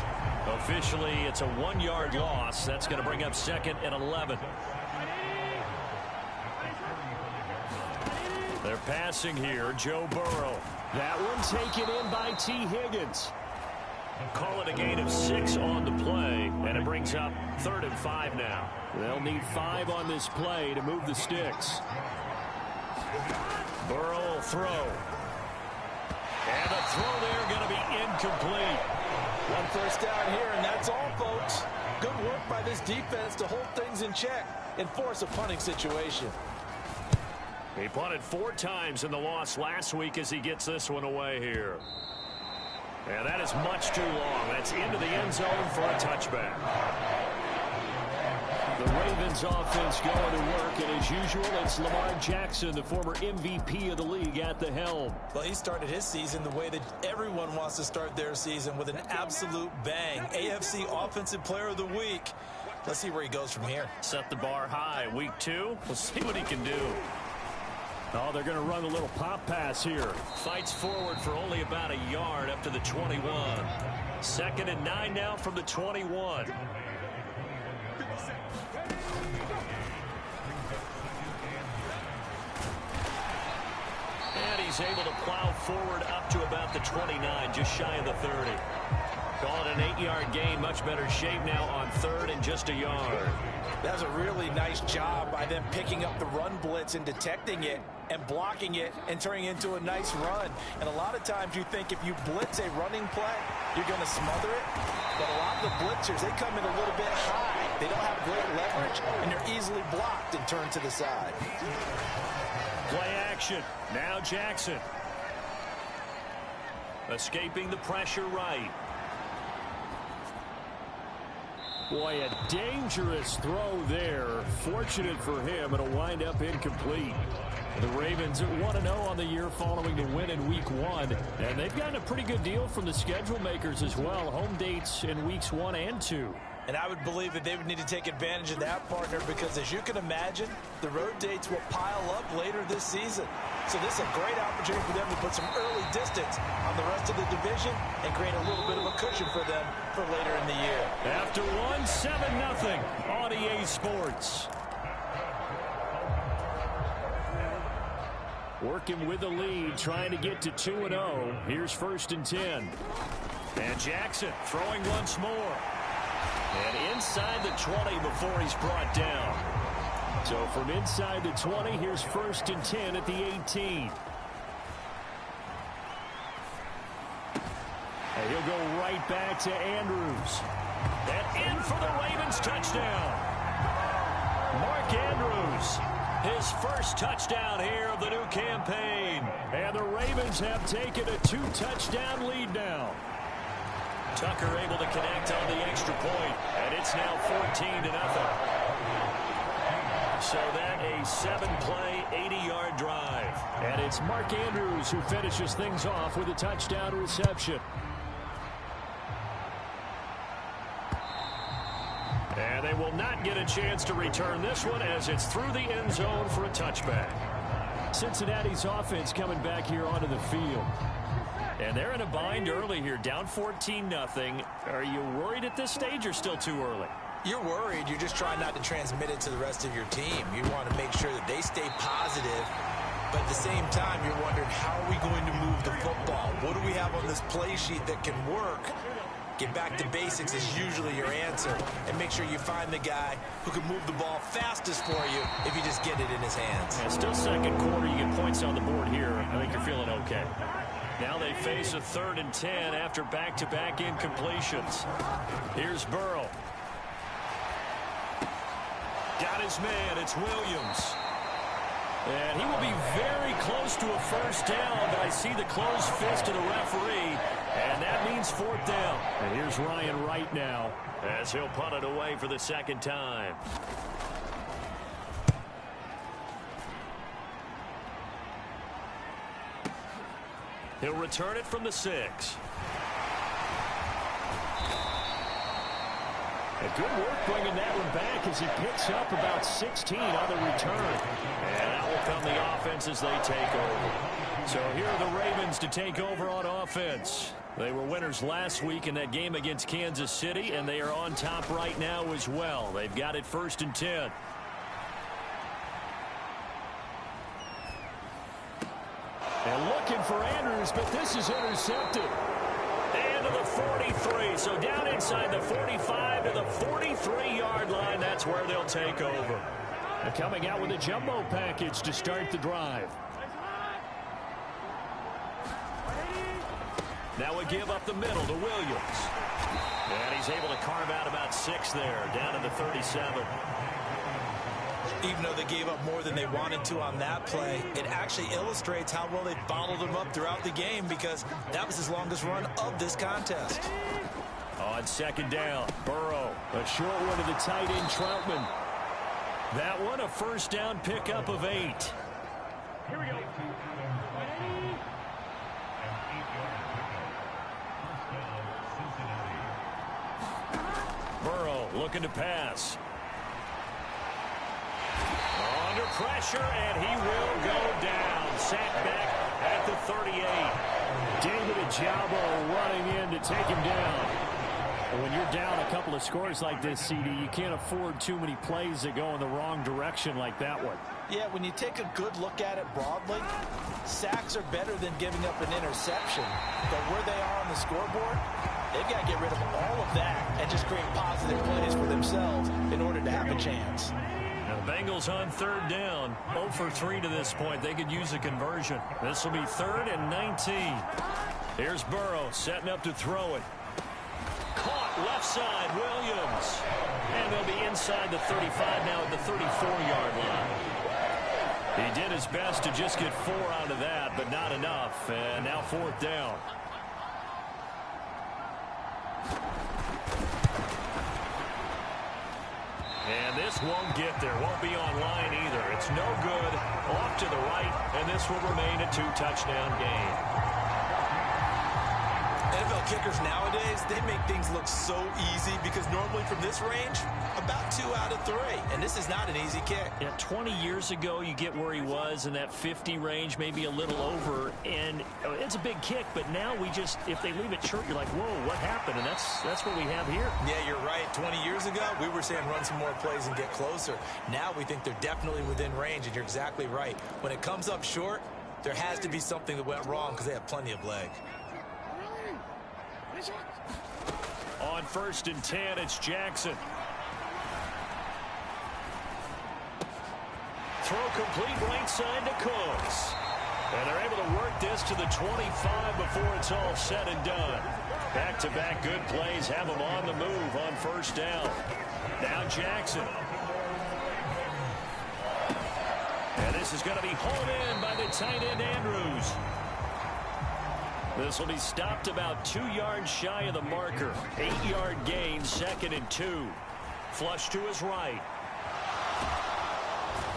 Officially, it's a 1-yard loss. That's going to bring up 2nd and 11. They're passing here, Joe Burrow. That one taken in by T. Higgins. Call it a gain of 6 on the play, and it brings up 3rd and 5 now. They'll need 5 on this play to move the sticks. Burrow will throw. And the throw there going to be incomplete. 1 first down here, and that's all, folks. Good work by this defense to hold things in check and force a punting situation. He punted 4 times in the loss last week as he gets this one away here. And that is much too long. That's into the end zone for a touchback. The Ravens offense going to work, and as usual, it's Lamar Jackson, the former MVP of the league, at the helm. Well, he started his season the way that everyone wants to start their season, with an absolute bang. AFC Offensive Player of the Week. Let's see where he goes from here. Set the bar high. Week 2, we'll see what he can do. Oh, they're going to run a little pop pass here. Fights forward for only about a yard up to the 21. 2nd and 9 now from the 21. And he's able to plow forward up to about the 29, just shy of the 30. Call it an 8-yard gain. Much better shape now on 3rd and just a yard. That's a really nice job by them picking up the run blitz and detecting it and blocking it and turning it into a nice run. And a lot of times you think if you blitz a running play, you're going to smother it. But a lot of the blitzers, they come in a little bit high. They don't have great leverage, and they're easily blocked and turned to the side. Play action. Now Jackson. Escaping the pressure right. Boy, a dangerous throw there. Fortunate for him, it'll wind up incomplete. The Ravens are 1-0 on the year following the win in Week 1. And they've gotten a pretty good deal from the schedule makers as well. Home dates in Weeks 1 and 2. And I would believe that they would need to take advantage of that, partner, because as you can imagine, the road dates will pile up later this season. So this is a great opportunity for them to put some early distance on the rest of the division and create a little bit of a cushion for them for later in the year. After 1, 7-0 on EA Sports. Working with the lead, trying to get to 2-0. Here's 1st and 10. And Jackson throwing once more. And inside the 20 before he's brought down. So from inside the 20, here's 1st and 10 at the 18. And he'll go right back to Andrews. And in for the Ravens touchdown. Mark Andrews, his first touchdown here of the new campaign. And the Ravens have taken a 2-touchdown lead now. Tucker able to connect on the extra point, and it's now 14-0. So that a 7-play, 80-yard drive. And it's Mark Andrews who finishes things off with a touchdown reception. And they will not get a chance to return this one as it's through the end zone for a touchback. Cincinnati's offense coming back here onto the field. And they're in a bind early here, down 14-0. Are you worried at this stage or still too early? You're worried. You're just trying not to transmit it to the rest of your team. You want to make sure that they stay positive. But at the same time, you're wondering, how are we going to move the football? What do we have on this play sheet that can work? Get back to basics is usually your answer. And make sure you find the guy who can move the ball fastest for you if you just get it in his hands. Yeah, still 2nd quarter. You get points on the board here. I think you're feeling okay. Now they face a 3rd and 10 after back-to-back incompletions. Here's Burrow. Got his man. It's Williams. And he will be very close to a 1st down, but I see the closed fist of the referee, and that means 4th down. And here's Ryan Wright now as he'll punt it away for the 2nd time. He'll return it from the 6. A good work bringing that one back as he picks up about 16 on the return. And out will come the offense as they take over. So here are the Ravens to take over on offense. They were winners last week in that game against Kansas City, and they are on top right now as well. They've got it 1st and 10. And looking for Andrews, but this is intercepted. And to the 43. So down inside the 45 to the 43-yard line. That's where they'll take over. And coming out with a jumbo package to start the drive. Now a give up the middle to Williams. And he's able to carve out about 6 there, down to the 37. Even though they gave up more than they wanted to on that play, it actually illustrates how well they bottled him up throughout the game, because that was his longest run of this contest. On 2nd down, Burrow. A short one to the tight end, Troutman. That one a first down pickup of 8. Here we go. Burrow looking to pass. Under pressure, and he will go down. Sacked back at the 38. David Ojabo running in to take him down. When you're down a couple of scores like this, CD, you can't afford too many plays that go in the wrong direction like that one. Yeah, when you take a good look at it broadly, sacks are better than giving up an interception. But where they are on the scoreboard, they've got to get rid of all of that and just create positive plays for themselves in order to have a chance. Now the Bengals on third down, 0 for 3 to this point. They could use a conversion. This will be 3rd and 19. Here's Burrow setting up to throw it. Caught left side, Williams. And they'll be inside the 35 now at the 34-yard line. He did his best to just get 4 out of that, but not enough. And now 4th down. And this won't get there. Won't be online either. It's no good. Off to the right, and this will remain a 2-touchdown game. NFL kickers nowadays, they make things look so easy because normally from this range, about 2 out of 3. And this is not an easy kick. Yeah, 20 years ago, you get where he was in that 50 range, maybe a little over. And it's a big kick, but now we just, if they leave it short, you're like, whoa, what happened? And that's what we have here. Yeah, you're right. 20 years ago, we were saying run some more plays and get closer. Now we think they're definitely within range, and you're exactly right. When it comes up short, there has to be something that went wrong because they have plenty of leg. On 1st and 10, it's Jackson. Throw complete right side to Cooks. And they're able to work this to the 25 before it's all said and done. Back-to-back good plays have them on the move on 1st down. Now Jackson. And this is going to be hauled in by the tight end Andrews. This will be stopped about 2 yards shy of the marker. 8-yard gain, 2nd and 2. Flush to his right.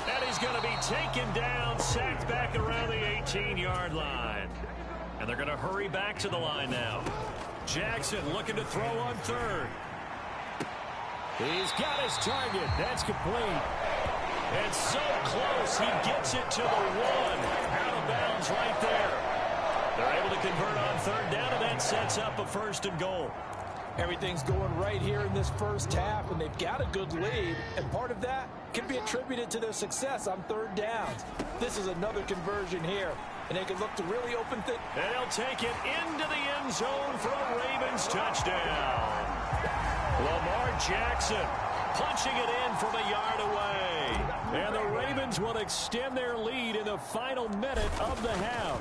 And he's going to be taken down, sacked back around the 18-yard line. And they're going to hurry back to the line now. Jackson looking to throw on 3rd. He's got his target. That's complete. And so close, he gets it to the 1. Out of bounds right there. They're able to convert on 3rd down, and that sets up a 1st and goal. Everything's going right here in this first half, and they've got a good lead, and part of that can be attributed to their success on 3rd downs. This is another conversion here, and they can look to really open things. And they'll take it into the end zone for a Ravens touchdown. Lamar Jackson punching it in from a yard away. And the Ravens will extend their lead in the final minute of the half.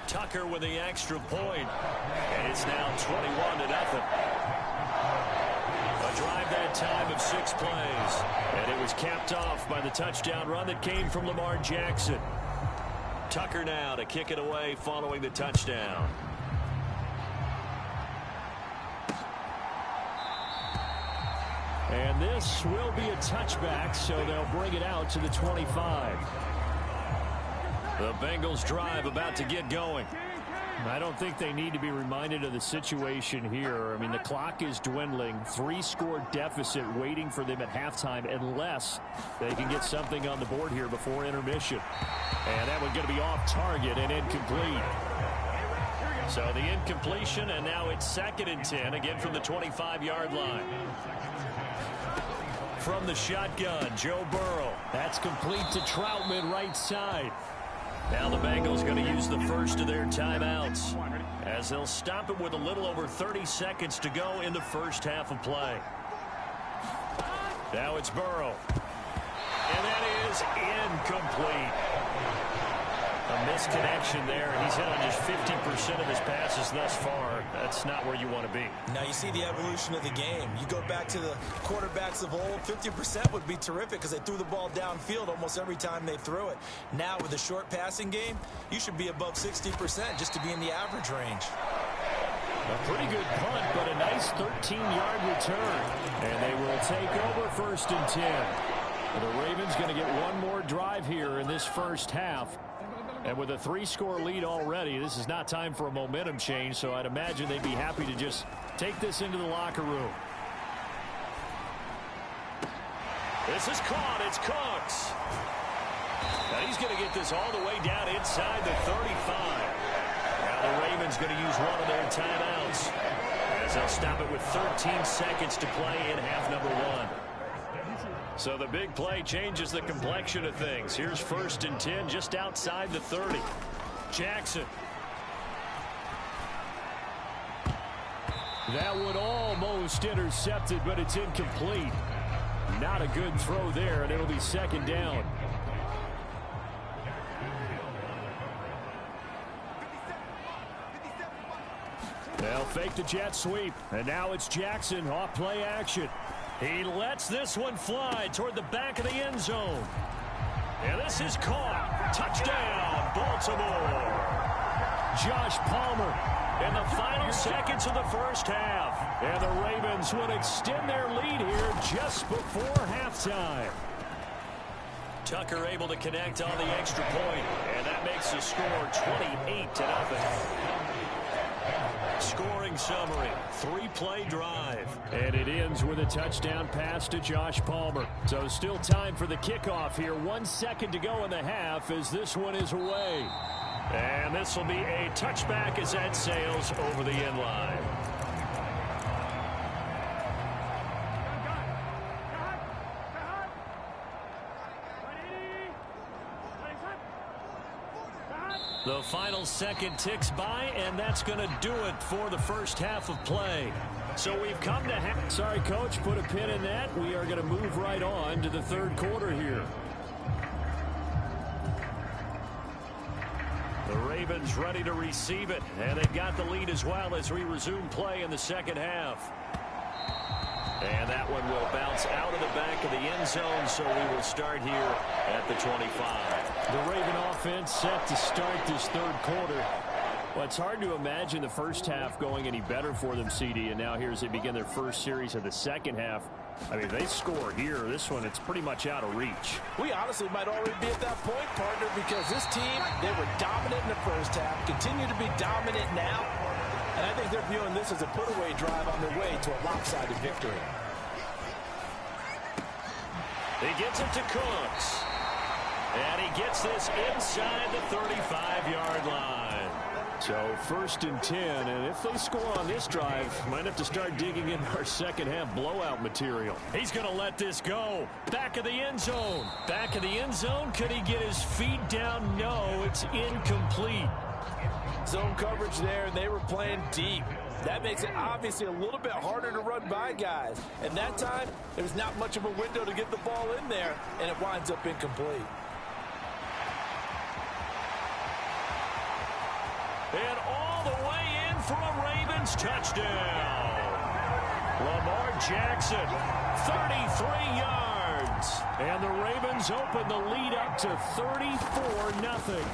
Tucker with the extra point. And it's now 21-0. A drive that time of 6 plays. And it was capped off by the touchdown run that came from Lamar Jackson. Tucker now to kick it away following the touchdown. And this will be a touchback, so they'll bring it out to the 25. The Bengals drive about to get going. I don't think they need to be reminded of the situation here. I mean, the clock is dwindling. 3-score deficit waiting for them at halftime unless they can get something on the board here before intermission. And that one's going to be off target and incomplete. So the incompletion, and now it's 2nd and 10, again from the 25-yard line. From the shotgun, Joe Burrow. That's complete to Troutman right side. Now the Bengals going to use the first of their timeouts as they'll stop it with a little over 30 seconds to go in the first half of play. Now it's Burrow. And that is incomplete. A misconnection there. He's hit on just 50% of his passes thus far. That's not where you want to be. Now you see the evolution of the game. You go back to the quarterbacks of old, 50% would be terrific because they threw the ball downfield almost every time they threw it. Now with the short passing game, you should be above 60% just to be in the average range. A pretty good punt, but a nice 13-yard return. And they will take over 1st and 10. The Ravens going to get one more drive here in this first half. And with a 3-score lead already, this is not time for a momentum change, so I'd imagine they'd be happy to just take this into the locker room. This is caught. It's Cooks. Now he's going to get this all the way down inside the 35. Now the Ravens going to use one of their timeouts as they'll stop it with 13 seconds to play in half number 1. So the big play changes the complexion of things. Here's 1st and 10 just outside the 30. Jackson. That one almost intercepted, but it's incomplete. Not a good throw there, and it'll be 2nd down. They'll fake the jet sweep, and now it's Jackson off play action. He lets this one fly toward the back of the end zone. And this is caught. Touchdown, Baltimore. Josh Palmer In the final seconds of the first half. And the Ravens will extend their lead here just before halftime. Tucker able to connect on the extra point, and that makes the score 28-0. Scoring summary, 3-play drive. And it ends with a touchdown pass to Josh Palmer. So still time for the kickoff here. 1 second to go in the half as this one is away. And this will be a touchback as that sails over the end line. The final second ticks by, and that's going to do it for the first half of play. So we've come to half. Sorry, Coach, put a pin in that. We are going to move right on to the third quarter here. The Ravens ready to receive it, and they've got the lead as well as we resume play in the second half. And that one will bounce out of the back of the end zone, so we will start here at the 25. The Raven offense set to start this third quarter. Well, it's hard to imagine the first half going any better for them, CD, and now here as they begin their first series of the second half. I mean, they score here. This one, it's pretty much out of reach. We honestly might already be at that point, partner, because this team, they were dominant in the first half, continue to be dominant now, and I think they're viewing this as a put-away drive on their way to a lopsided victory. He gets it to Cooks. And he gets this inside the 35-yard line. So first and 10, and if they score on this drive, might have to start digging in our second half blowout material. He's going to let this go. Back of the end zone. Back of the end zone. Could he get his feet down? No, it's incomplete. Zone coverage there, and they were playing deep. That makes it obviously a little bit harder to run by guys. And that time, there's not much of a window to get the ball in there, and it winds up incomplete. And all the way in for a Ravens touchdown. Lamar Jackson, 33 yards. And the Ravens open the lead up to 34-0.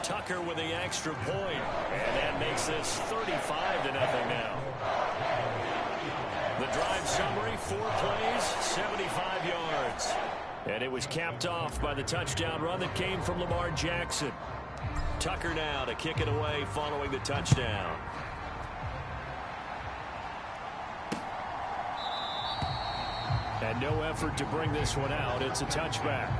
Tucker with the extra point, and that makes this 35-0 now. The drive summary, 4 plays, 75 yards. And it was capped off by the touchdown run that came from Lamar Jackson. Tucker now to kick it away following the touchdown. And no effort to bring this one out. It's a touchback.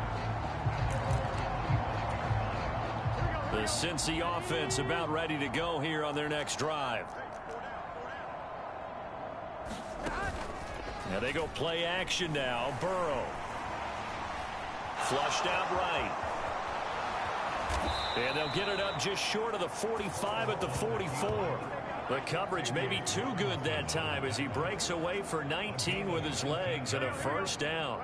The Cincy offense about ready to go here on their next drive. Now they go play action now. Burrow. Flushed out right. And they'll get it up just short of the 45 at the 44. The coverage may be too good that time as he breaks away for 19 with his legs and a first down.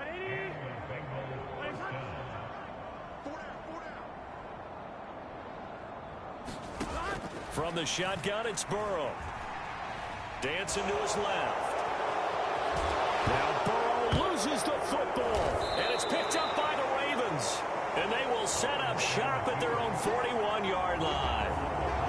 From the shotgun, it's Burrow. Dancing to his left. Now Burrow loses the football. And it's picked up by the Ravens. And they will set up shop at their own 41-yard line.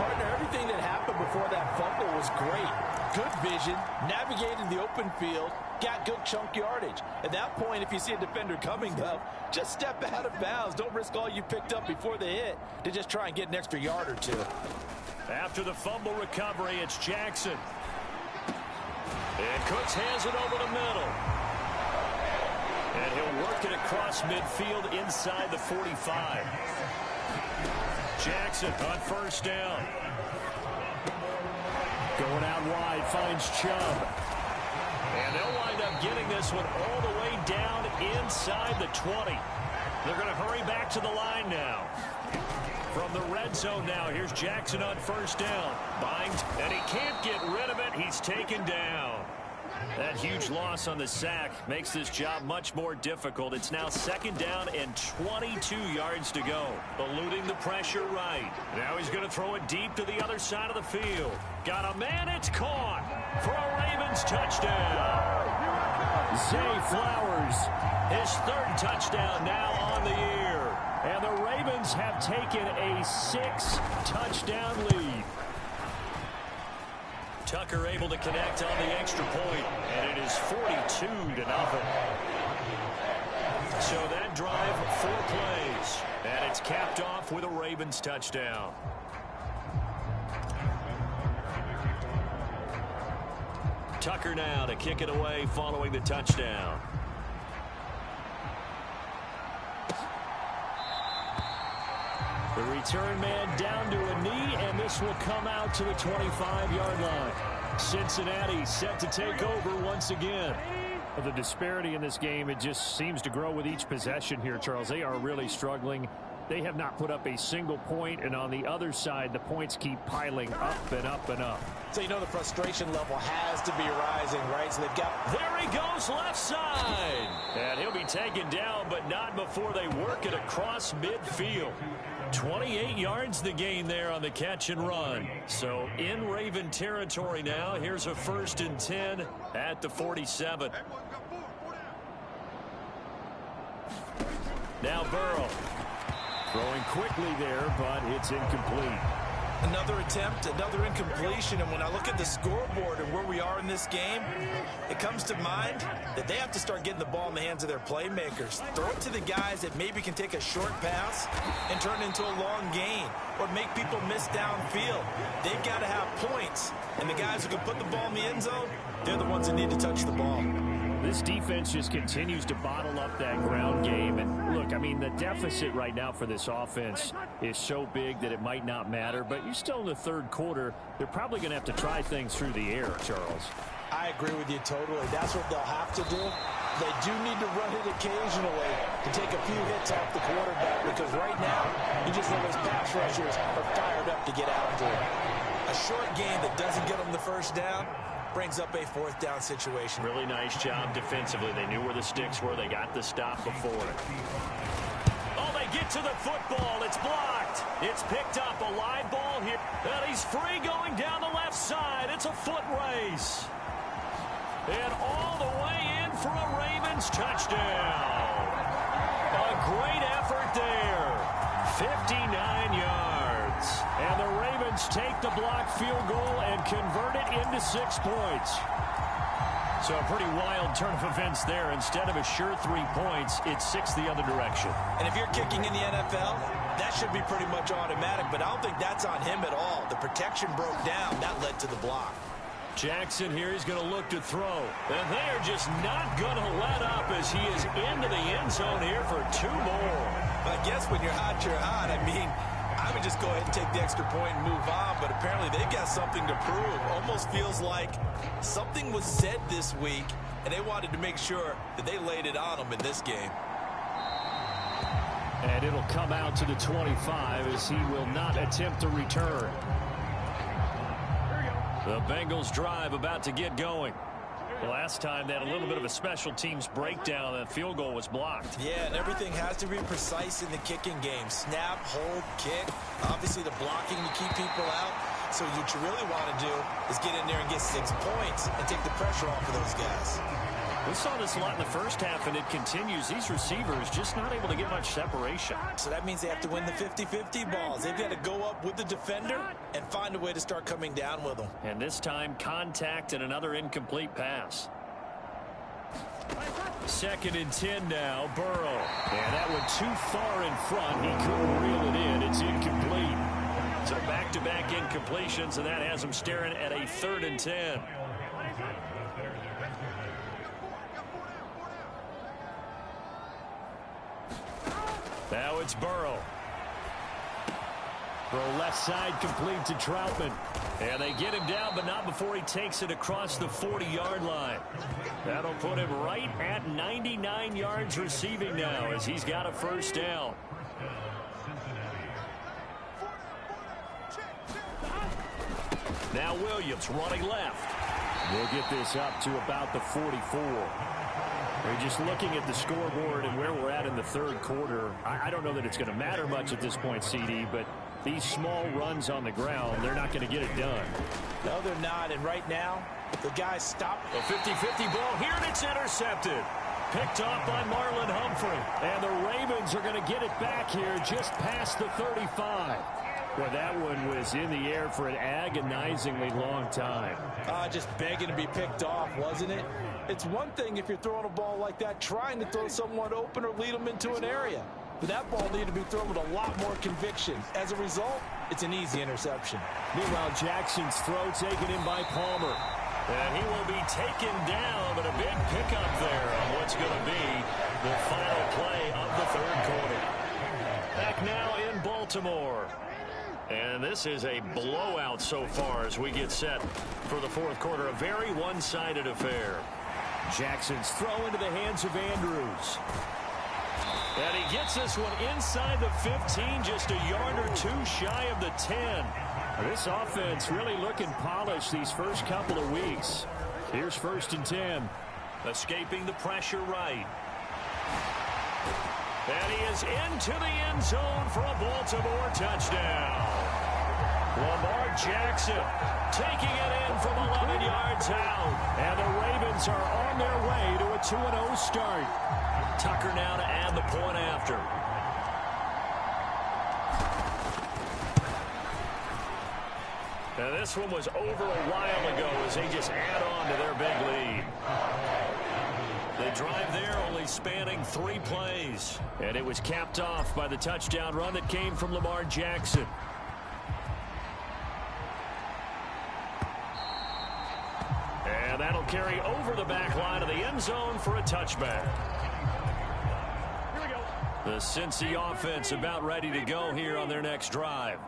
Partner, everything that happened before that fumble was great. Good vision, navigated the open field, got good chunk yardage. At that point, if you see a defender coming up, just step out of bounds. Don't risk all you picked up before the hit to just try and get an extra yard or two. After the fumble recovery, it's Jackson. And Cooks hands it over the middle. And he'll work it across midfield inside the 45. Jackson on first down. Going out wide, finds Chubb. And they'll wind up getting this one all the way down inside the 20. They're going to hurry back to the line now. From the red zone now, here's Jackson on first down. Binds, and he can't get rid of it. He's taken down. That huge loss on the sack makes this job much more difficult. It's now second down and 22 yards to go. Eluding the pressure right. Now he's going to throw it deep to the other side of the field. Got a man, it's caught for a Ravens touchdown. Zay Flowers, his third touchdown now on the year. And the Ravens have taken a 6-touchdown lead. Tucker able to connect on the extra point, and it is 42-0. So that drive, 4 plays, and it's capped off with a Ravens touchdown. Tucker now to kick it away following the touchdown. The return man down to a knee, and this will come out to the 25-yard line. Cincinnati set to take over once again. The disparity in this game, it just seems to grow with each possession here, Charles. They are really struggling. They have not put up a single point, and on the other side, the points keep piling up and up and up. So you know the frustration level has to be rising, right? So they've got... There he goes, left side. And he'll be taken down, but not before they work it across midfield. 28 yards the gain there on the catch and run. So in Raven territory now. Here's a 1st and 10 at the 47. Now Burrow. Throwing quickly there, but it's incomplete. Another attempt, another incompletion, and when I look at the scoreboard and where we are in this game, it comes to mind that they have to start getting the ball in the hands of their playmakers. Throw it to the guys that maybe can take a short pass and turn it into a long gain or make people miss downfield. They've got to have points, and the guys who can put the ball in the end zone, they're the ones that need to touch the ball. This defense just continues to bottle up that ground game. And look, I mean, the deficit right now for this offense is so big that it might not matter. But you're still in the third quarter. They're probably going to have to try things through the air, Charles. I agree with you totally. That's what they'll have to do. They do need to run it occasionally to take a few hits off the quarterback, because right now, you just know those pass rushers are fired up to get after it. A short game that doesn't get them the first down brings up a 4th down situation. Really nice job defensively. They knew where the sticks were. They got the stop before it. Oh, they get to the football. It's blocked. It's picked up. A live ball here. And he's free going down the left side. It's a foot race. And all the way in for a Ravens touchdown. A great effort there. 59 yards. And the Ravens take the blocked field goal and convert it into 6 points. So a pretty wild turn of events there. Instead of a sure 3 points, it's 6 the other direction. And if you're kicking in the NFL, that should be pretty much automatic, but I don't think that's on him at all. The protection broke down. That led to the block. Jackson here is going to look to throw. And they are just not going to let up as he is into the end zone here for 2 more. I guess when you're hot, you're hot. I mean, I would just go ahead and take the extra point and move on, but apparently they've got something to prove. Almost feels like something was said this week, and they wanted to make sure that they laid it on them in this game. And it'll come out to the 25 as he will not attempt to return. The Bengals drive about to get going. Last time they had a little bit of a special teams breakdown. That field goal was blocked. Yeah, and everything has to be precise in the kicking game. Snap, hold, kick. Obviously the blocking to keep people out. So what you really want to do is get in there and get 6 points and take the pressure off of those guys. We saw this a lot in the first half, and it continues. These receivers just not able to get much separation. So that means they have to win the 50-50 balls. They've got to go up with the defender and find a way to start coming down with them. And this time, contact and another incomplete pass. 2nd and 10 now, Burrow. And that one too far in front. He couldn't reel it in. It's incomplete. So back-to-back incompletions, and that has him staring at a 3rd and 10. Now it's Burrow. Throw left side complete to Troutman. And they get him down, but not before he takes it across the 40-yard line. That'll put him right at 99 yards receiving now as he's got a 1st down. Now Williams running left. We'll get this up to about the 44. We're just looking at the scoreboard and where we're at in the 3rd quarter. I don't know that it's going to matter much at this point, CD, but these small runs on the ground, they're not going to get it done. No, they're not. And right now, the guy stopped. A 50-50 ball here, and it's intercepted. Picked off by Marlon Humphrey. And the Ravens are going to get it back here just past the 35. Well, that one was in the air for an agonizingly long time. Just begging to be picked off, wasn't it? It's one thing if you're throwing a ball like that, trying to throw someone open or lead them into an area. But that ball needed to be thrown with a lot more conviction. As a result, it's an easy interception. Meanwhile, Jackson's throw taken in by Palmer. And he will be taken down, but a big pickup there on what's going to be the final play of the 3rd quarter. Back now in Baltimore. And this is a blowout so far as we get set for the 4th quarter. A very one-sided affair. Jackson's throw into the hands of Andrews. And he gets this one inside the 15, just a yard or 2 shy of the 10. This offense really looking polished these first couple of weeks. Here's 1st and 10. Escaping the pressure right. And he is into the end zone for a Baltimore touchdown. Lamar Jackson taking it in from 11 yards out. And the Ravens are on their way to a 2-0 start. Tucker now to add the point after. Now this one was over a while ago as they just add on to their big lead. The drive there only spanning 3 plays. And it was capped off by the touchdown run that came from Lamar Jackson. And that'll carry over the back line of the end zone for a touchback. The Cincy offense about ready to go here on their next drive.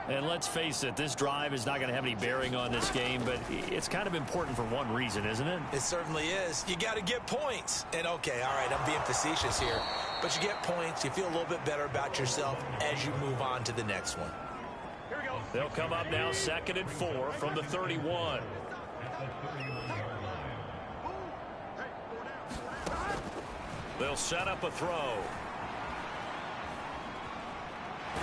And let's face it, this drive is not going to have any bearing on this game, but it's kind of important for one reason, isn't it? It certainly is. You got to get points. And okay, all right, I'm being facetious here. But you get points, you feel a little bit better about yourself as you move on to the next one. They'll come up now 2nd and 4 from the 31. They'll set up a throw.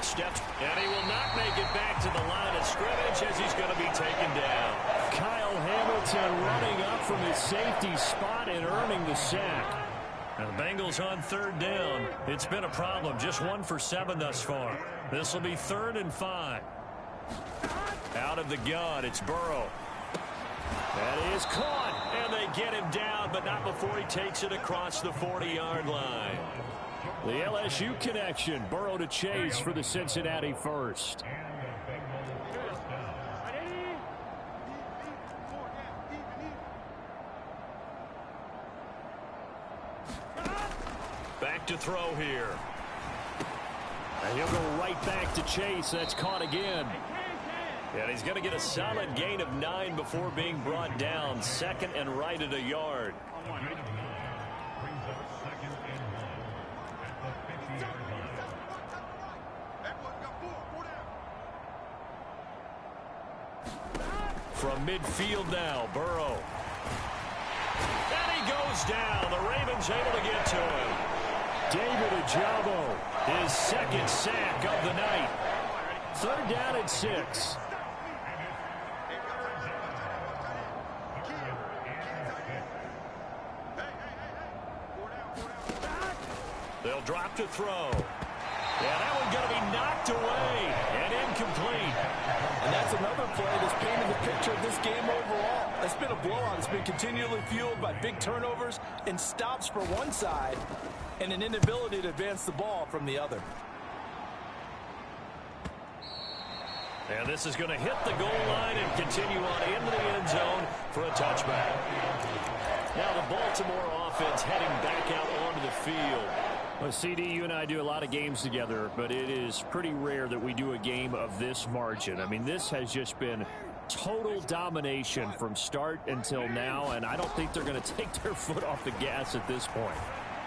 Steps, and he will not make it back to the line of scrimmage as he's going to be taken down. Kyle Hamilton running up from his safety spot and earning the sack. And the Bengals on 3rd down. It's been a problem. Just 1 for 7 thus far. This will be 3rd and 5. Out of the gun, it's Burrow. That is caught, and they get him down, but not before he takes it across the 40-yard line. The LSU connection, Burrow to Chase for the Cincinnati first. Back to throw here. And he'll go right back to Chase. That's caught again. And he's going to get a solid gain of 9 before being brought down. 2nd and right at a yard. From midfield now, Burrow. And he goes down. The Ravens able to get to him. David Ojabo, his 2nd sack of the night. 3rd down and 6. They'll drop to throw. Yeah, that one's going to be knocked away and incomplete. And that's another play that's painted the picture of this game overall. It's been a blowout. It's been continually fueled by big turnovers and stops for one side and an inability to advance the ball from the other. And this is going to hit the goal line and continue on into the end zone for a touchback. Now the Baltimore offense heading back out onto the field. Well, CD, you and I do a lot of games together, but it is pretty rare that we do a game of this margin. I mean, this has just been total domination from start until now, and I don't think they're going to take their foot off the gas at this point.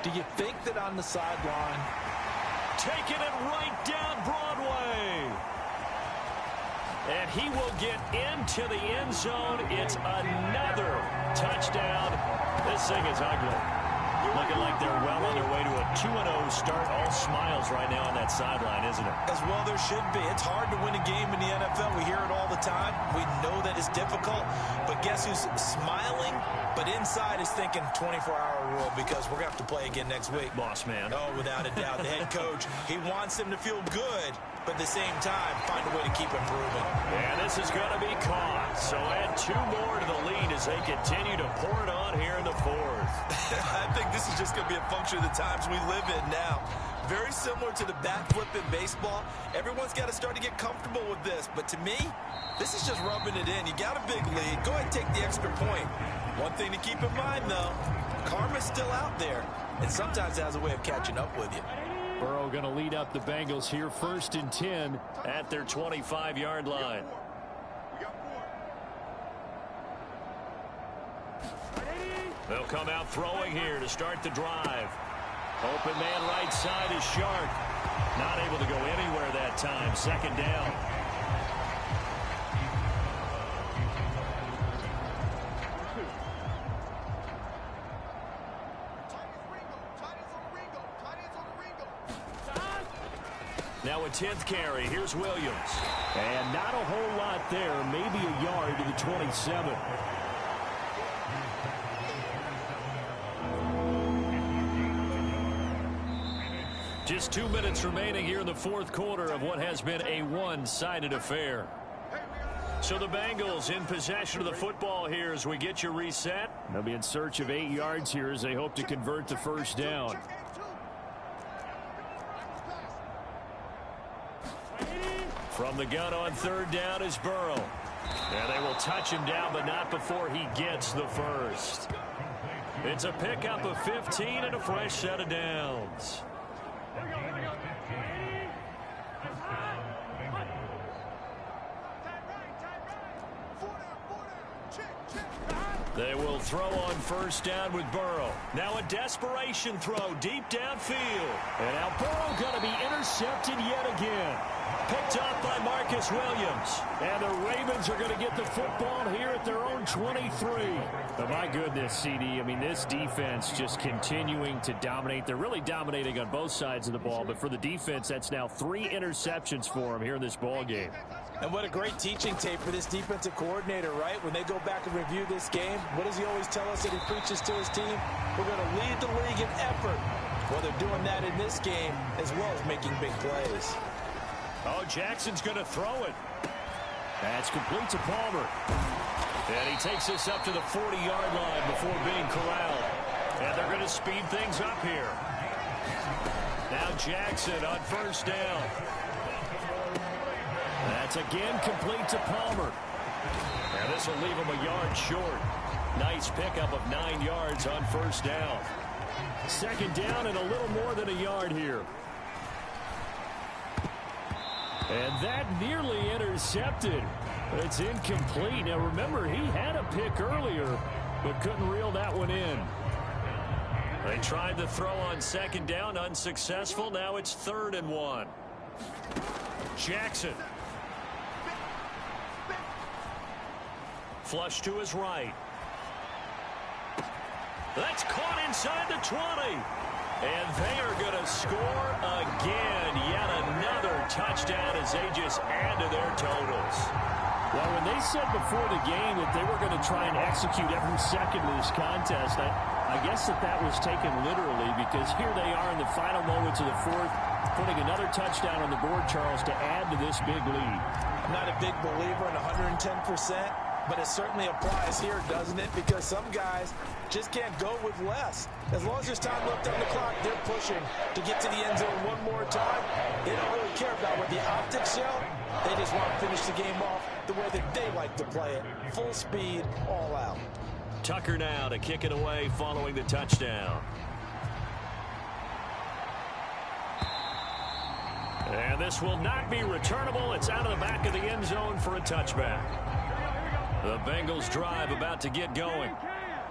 Do you think that on the sideline? Taking it right down Broadway. And he will get into the end zone. It's another touchdown. This thing is ugly. Looking like they're well on their way to a 2-0 start. All smiles right now on that sideline, isn't it? As well there should be. It's hard to win a game in the NFL. We hear it all the time. We know that it's difficult. But guess who's smiling? But inside is thinking 24-hour rule because we're going to have to play again next week. Boss man. Oh, without a doubt. The head coach, he wants them to feel good, but at the same time, find a way to keep improving. And this is going to be caught. So add 2 more to the lead as they continue to pour it on here in the fourth. I think this is just going to be a function of the times we live in now. Very similar to the backflip in baseball. Everyone's got to start to get comfortable with this. But to me, this is just rubbing it in. You got a big lead. Go ahead and take the extra point. One thing to keep in mind, though, karma's still out there. And sometimes it has a way of catching up with you. Burrow going to lead up the Bengals here, 1st and 10 at their 25-yard line. They'll come out throwing here to start the drive. Open man right side is Shark. Not able to go anywhere that time. 2nd down. Now a 10th carry. Here's Williams. And not a whole lot there. Maybe a yard to the 27. Just 2 minutes remaining here in the 4th quarter of what has been a one-sided affair. So the Bengals in possession of the football here as we get you reset. They'll be in search of 8 yards here as they hope to convert the 1st down. From the gun on 3rd down is Burrow. And they will touch him down, but not before he gets the first. It's a pickup of 15 and a fresh set of downs. They will throw on 1st down with Burrow. Now a desperation throw deep downfield. And now Burrow going to be intercepted yet again. Picked up by Marcus Williams. And the Ravens are going to get the football here at their own 23. But my goodness, CD, I mean, this defense just continuing to dominate. They're really dominating on both sides of the ball. But for the defense, that's now 3 interceptions for them here in this ball game. And what a great teaching tape for this defensive coordinator, right? When they go back and review this game, what does he always tell us that he preaches to his team? We're going to lead the league in effort. Well, they're doing that in this game as well as making big plays. Oh, Jackson's going to throw it. That's complete to Palmer. And he takes this up to the 40-yard line before being corralled. And they're going to speed things up here. Now Jackson on 1st down. That's again complete to Palmer. And this will leave him a yard short. Nice pickup of 9 yards on 1st down. 2nd down and a little more than a yard here. And that nearly intercepted. It's incomplete. Now remember, he had a pick earlier, but couldn't reel that one in. They tried to throw on 2nd down, unsuccessful. Now it's 3rd and 1. Jackson. Flush to his right. That's caught inside the 20. And they are going to score again. Yet another touchdown as they just add to their totals. Well, when they said before the game that they were going to try and execute every second of this contest, I I guess that was taken literally because here they are in the final moments of the fourth, putting another touchdown on the board, Charles, to add to this big lead. I'm not a big believer in 110%, but it certainly applies here, doesn't it? Because some guys just can't go with less. As long as there's time left on the clock, they're pushing to get to the end zone one more time. They don't really care about what the optics show. They just want to finish the game off the way that they like to play it. Full speed, all out. Tucker now to kick it away following the touchdown. And this will not be returnable. It's out of the back of the end zone for a touchback. The Bengals drive about to get going.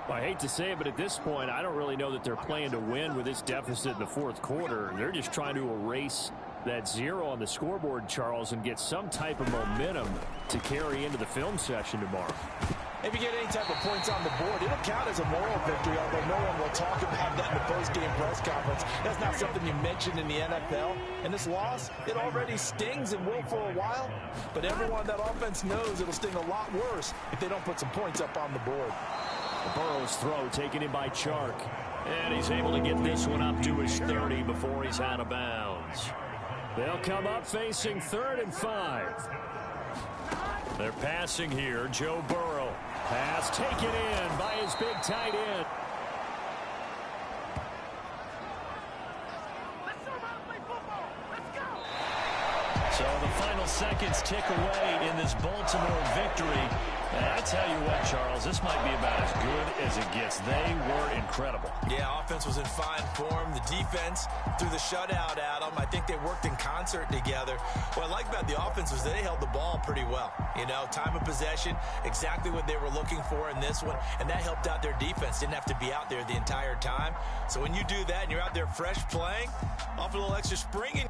Well, I hate to say it, but at this point, I don't really know that they're playing to win with this deficit in the fourth quarter. They're just trying to erase that 0 on the scoreboard, Charles, and get some type of momentum to carry into the film session tomorrow. If you get any type of points on the board, it'll count as a moral victory, although no one will talk about that in the post-game press conference. That's not something you mentioned in the NFL. And this loss, it already stings and will for a while, but everyone on that offense knows it'll sting a lot worse if they don't put some points up on the board. Burrow's throw taken in by Chark. And he's able to get this one up to his 30 before he's out of bounds. They'll come up facing 3rd and 5. They're passing here. Joe Burrow. Pass taken in by his big tight end. So the final seconds tick away in this Baltimore victory. And I tell you what, Charles, this might be about as good as it gets. They were incredible. Yeah, offense was in fine form. The defense threw the shutout at them. I think they worked in concert together. What I like about the offense was they held the ball pretty well. You know, time of possession, exactly what they were looking for in this one, and that helped out their defense. Didn't have to be out there the entire time. So when you do that and you're out there fresh playing, offer a little extra spring.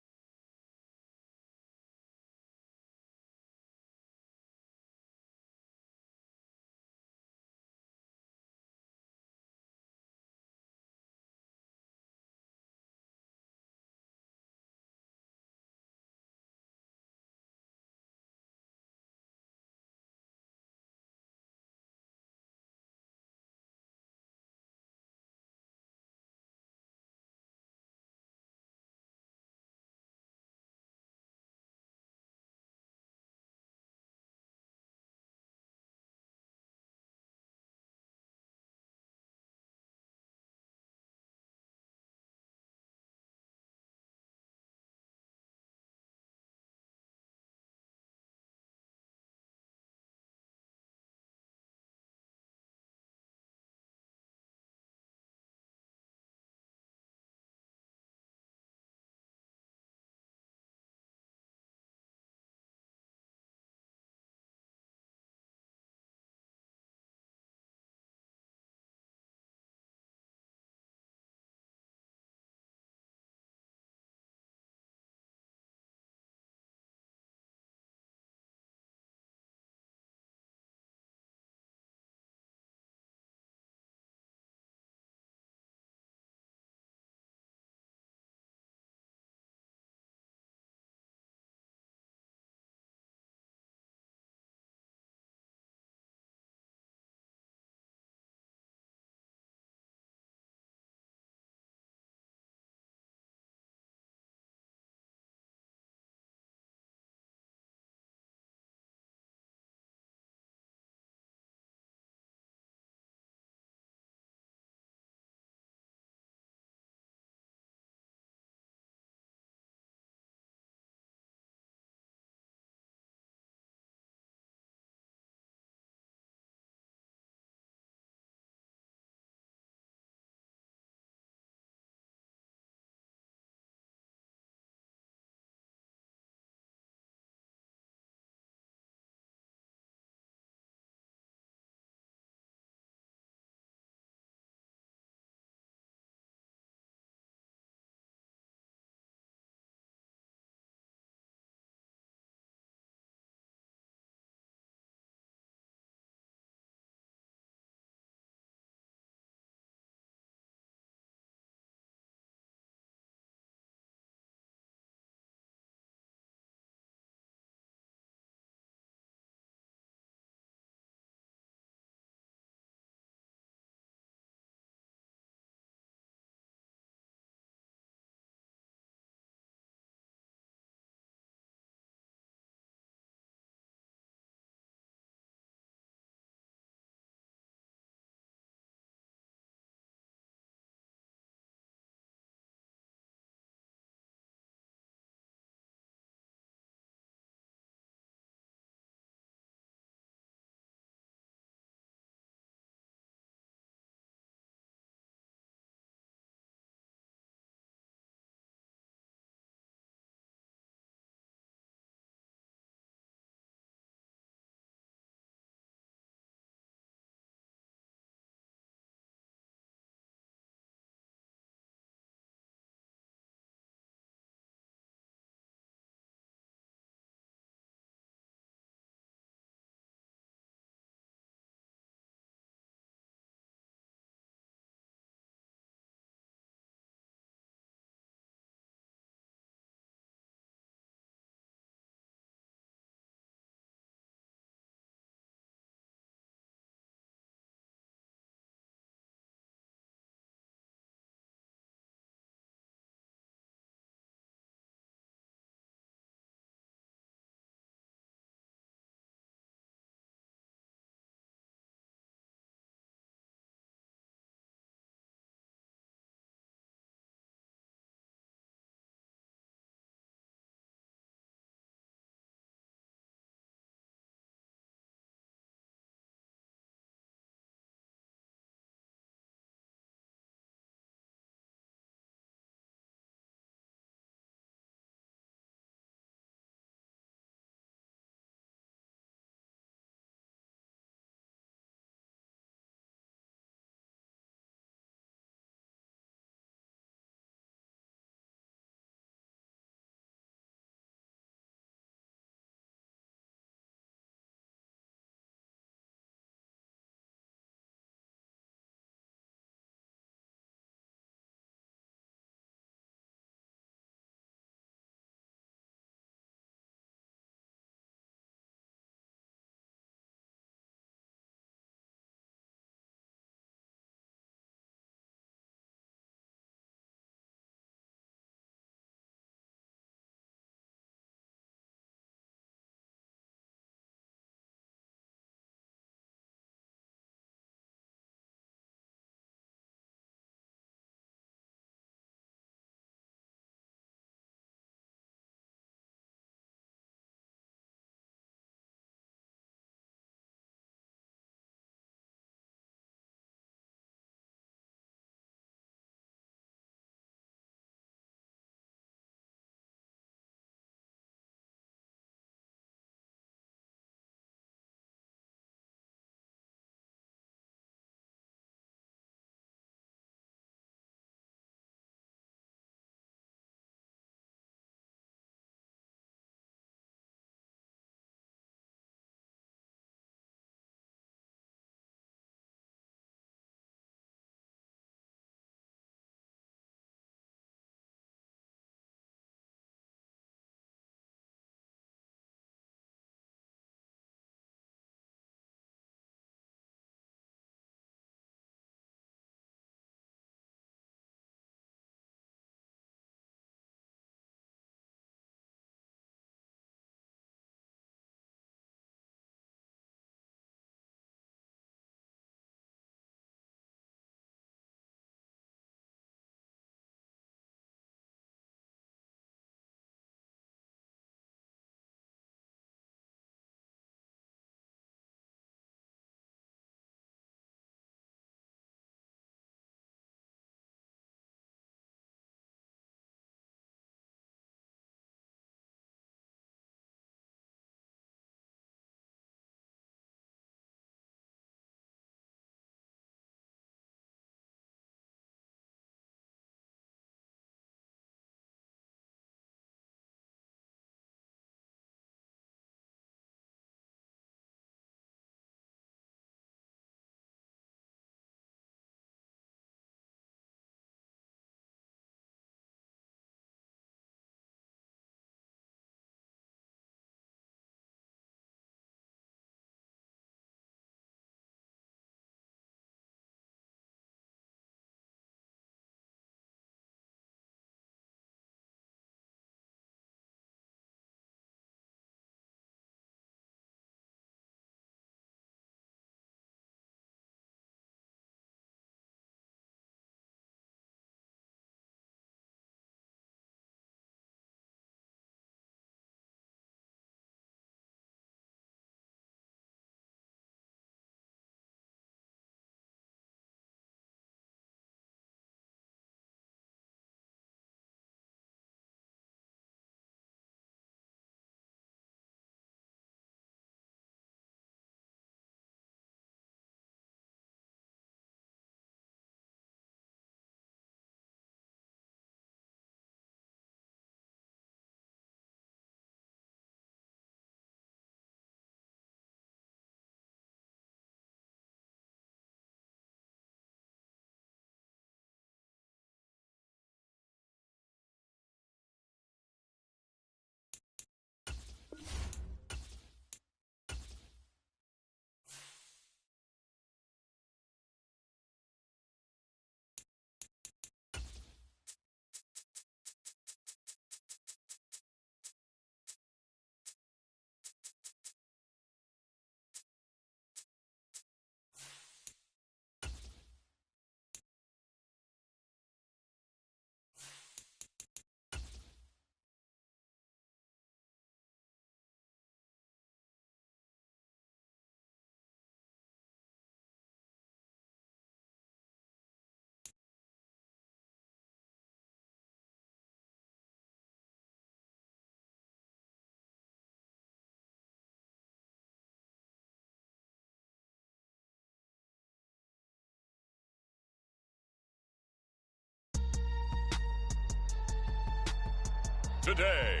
today.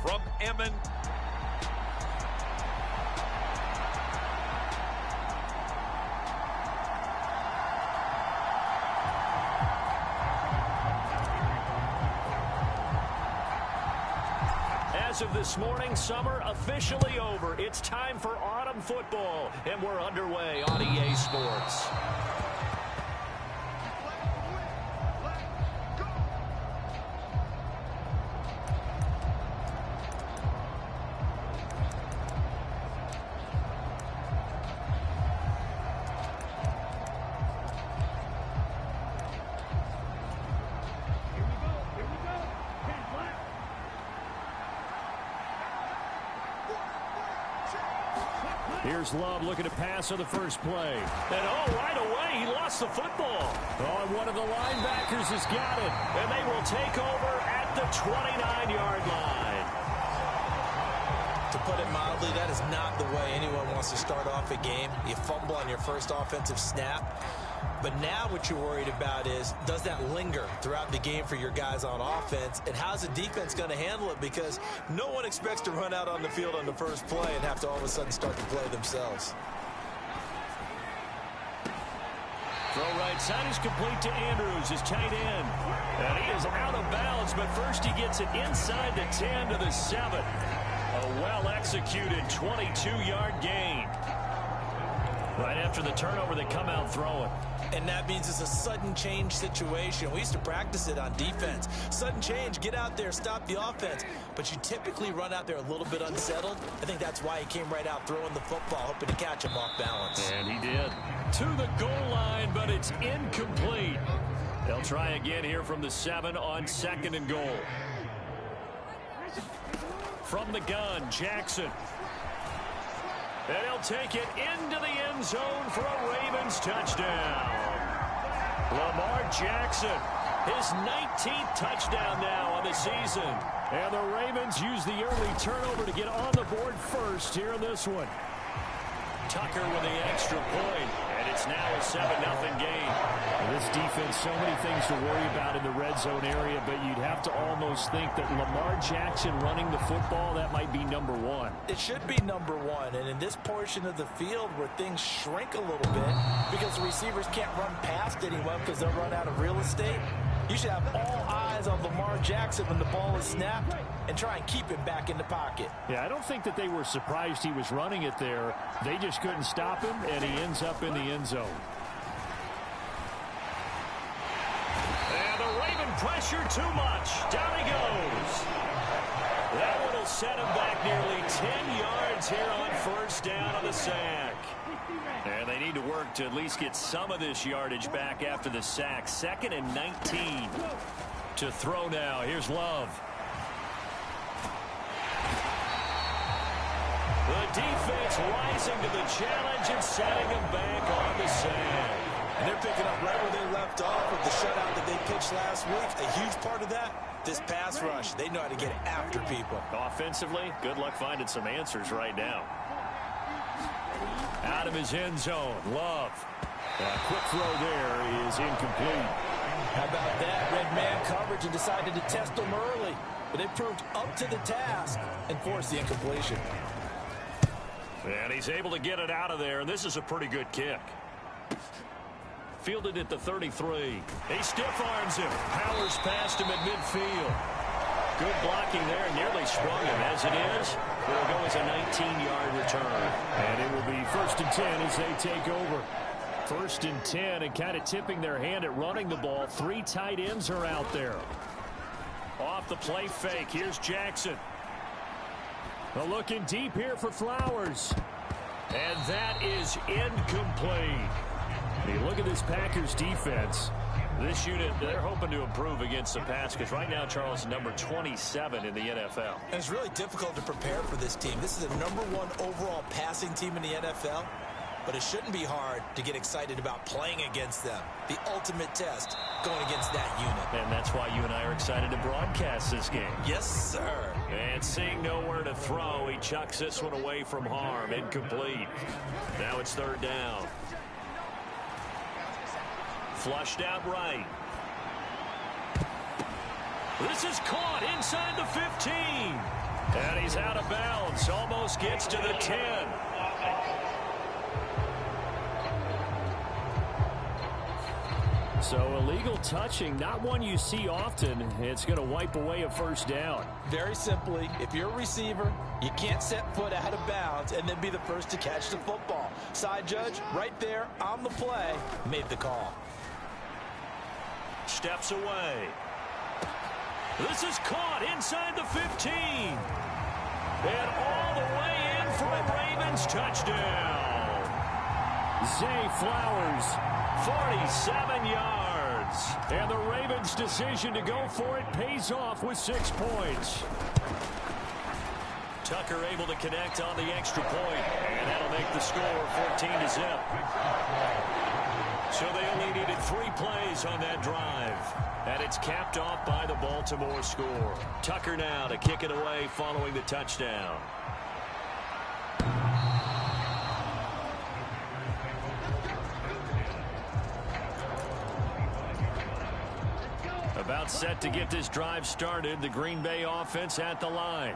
From Emmett. As of this morning, summer officially over. It's time for autumn football, and we're underway on EA Sports. Here's Love looking to pass on the first play. And right away, he lost the football. And one of the linebackers has got it. And they will take over at the 29-yard line. To put it mildly, that is not the way anyone wants to start off a game. You fumble on your first offensive snap. But now what you're worried about is, does that linger throughout the game for your guys on offense? And how's the defense going to handle it? Because no one expects to run out on the field on the first play and have to all of a sudden start to play themselves. Throw right side is complete to Andrews, his tight end. And he is out of bounds, but first he gets it inside the 10 to the 7. A well-executed 22-yard gain. Right after the turnover, they come out throwing. And that means it's a sudden change situation. We used to practice it on defense. Sudden change, get out there, stop the offense. But you typically run out there a little bit unsettled. I think that's why he came right out throwing the football, hoping to catch him off balance. And he did. To the goal line, but it's incomplete. They'll try again here from the 7 on 2nd and goal. From the gun, Jackson. And he'll take it into the end zone for a Ravens touchdown. Lamar Jackson, his 19th touchdown now on the season. And the Ravens use the early turnover to get on the board first here in this one. Tucker with the extra point, and it's now a 7-0 game. This defense, so many things to worry about in the red zone area, but you'd have to almost think that Lamar Jackson running the football, that might be number one. It should be number one, and in this portion of the field where things shrink a little bit because the receivers can't run past anyone because they'll run out of real estate, you should have all eyes on Lamar Jackson when the ball is snapped and try and keep him back in the pocket. Yeah, I don't think that they were surprised he was running it there. They just couldn't stop him, and he ends up in the end zone. And the Raven pressure too much. Down he goes. That one will set him back nearly 10 yards here on first down on the sack. And they need to work to at least get some of this yardage back after the sack. 2nd and 19 to throw now. Here's Love. The defense rising to the challenge and setting them back on the sack. And they're picking up right where they left off with the shutout that they pitched last week. A huge part of that, this pass rush. They know how to get after people. Offensively, good luck finding some answers right now. Out of his end zone, Love. A quick throw there is incomplete. How about that? Red man coverage and decided to test them early. But they proved up to the task and forced the incompletion. And he's able to get it out of there, and this is a pretty good kick. Fielded at the 33. He stiff arms him. Powers past him at midfield. Good blocking there, nearly sprung him. As it is, it will go as a 19-yard return. And it will be 1st and 10 as they take over. 1st and 10, and kind of tipping their hand at running the ball. 3 tight ends are out there. Off the play fake, here's Jackson. Looking deep here for Flowers. And that is incomplete. Hey, look at this Packers defense. This unit, they're hoping to improve against the pass because right now, Charles, number 27 in the NFL. And it's really difficult to prepare for this team. This is the #1 overall passing team in the NFL. But it shouldn't be hard to get excited about playing against them. The ultimate test going against that unit. And that's why you and I are excited to broadcast this game. Yes, sir. And seeing nowhere to throw, he chucks this one away from harm. Incomplete. Now it's 3rd down. Flushed out right. This is caught inside the 15. And he's out of bounds. Almost gets to the 10. So illegal touching, not one you see often. It's going to wipe away a first down. Very simply, if you're a receiver, you can't set foot out of bounds and then be the first to catch the football. Side judge, right there on the play, made the call. Steps away. This is caught inside the 15. And all the way in for a Ravens touchdown. Zay Flowers, 47 yards. And the Ravens' decision to go for it pays off with 6 points. Tucker able to connect on the extra point, and that'll make the score 14-0. So they only needed 3 plays on that drive. And it's capped off by the Baltimore score. Tucker now to kick it away following the touchdown. About set to get this drive started, the Green Bay offense at the line.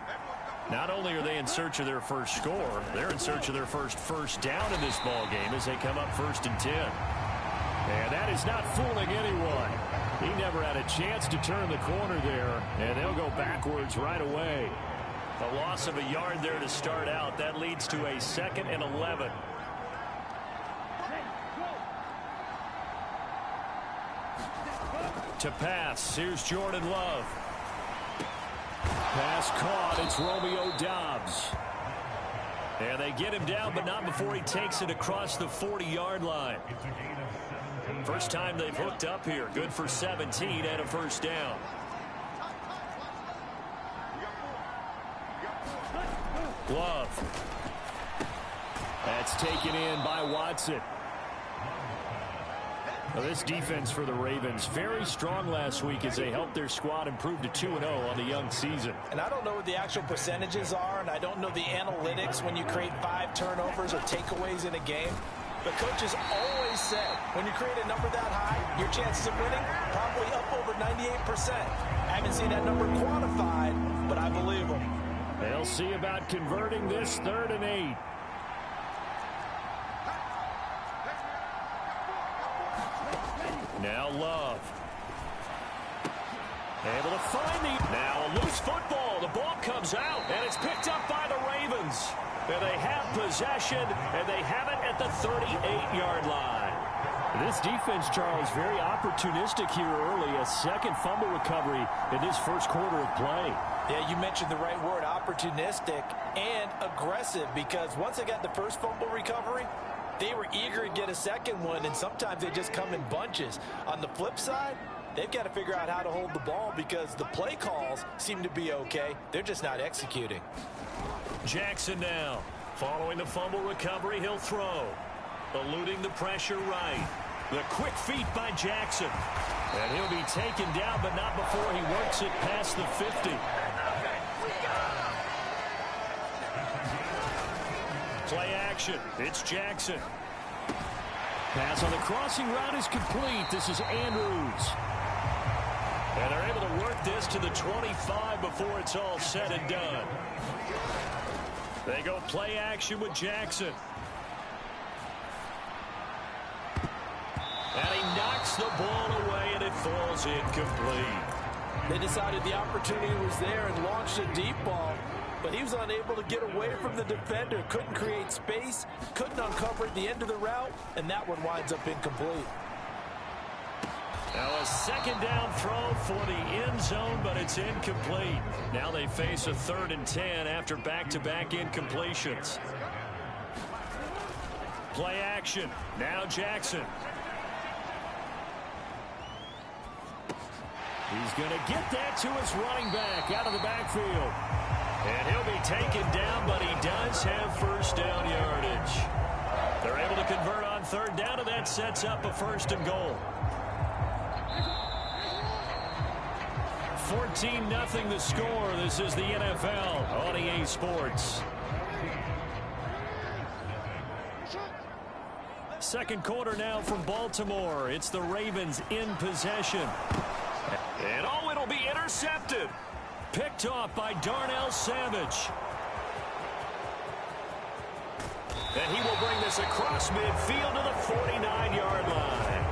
Not only are they in search of their first score, they're in search of their first down in this ball game as they come up 1st and 10. And that is not fooling anyone. He never had a chance to turn the corner there, and they'll go backwards right away. A loss of a yard there to start out. That leads to a 2nd and 11. To pass, here's Jordan Love. Pass caught, it's Romeo Doubs. And they get him down, but not before he takes it across the 40-yard line. First time they've hooked up here. Good for 17 and a first down. Love. That's taken in by Watson. Well, this defense for the Ravens, very strong last week as they helped their squad improve to 2-0 on the young season. And I don't know what the actual percentages are, and I don't know the analytics when you create 5 turnovers or takeaways in a game. But coaches always say, when you create a number that high, your chances of winning probably up over 98%. I haven't seen that number quantified, but I believe them. They'll see about converting this 3rd and 8. Now Love. Able to find the... Now a loose football. The ball comes out, and it's picked up by the Ravens. And they have possession, and they have it at the 38-yard line. This defense, Charles, very opportunistic here early. A 2nd fumble recovery in this first quarter of play. Yeah, you mentioned the right word, opportunistic and aggressive, because once they got the first fumble recovery, they were eager to get a 2nd one, and sometimes they just come in bunches. On the flip side, they've got to figure out how to hold the ball because the play calls seem to be okay. They're just not executing. Jackson now. Following the fumble recovery, he'll throw. Eluding the pressure right. The quick feet by Jackson. And he'll be taken down, but not before he works it past the 50. Play action. It's Jackson. Pass on the crossing route is complete. This is Andrews. And they're able to work this to the 25 before it's all said and done. They go play action with Jackson. And he knocks the ball away, and it falls incomplete. They decided the opportunity was there and launched a deep ball, but he was unable to get away from the defender. Couldn't create space, couldn't uncover at the end of the route, and that one winds up incomplete. Now a 2nd down throw for the end zone, but it's incomplete. Now they face a 3rd and 10 after back-to-back incompletions. Play action. Now Jackson. He's going to get that to his running back out of the backfield. And he'll be taken down, but he does have first down yardage. They're able to convert on 3rd down, and that sets up a 1st and goal. 14-0 the score. This is the NFL on EA Sports. 2nd quarter now from Baltimore. It's the Ravens in possession. And it'll be intercepted. intercepted. Picked off by Darnell Savage. And he will bring this across midfield to the 49-yard line.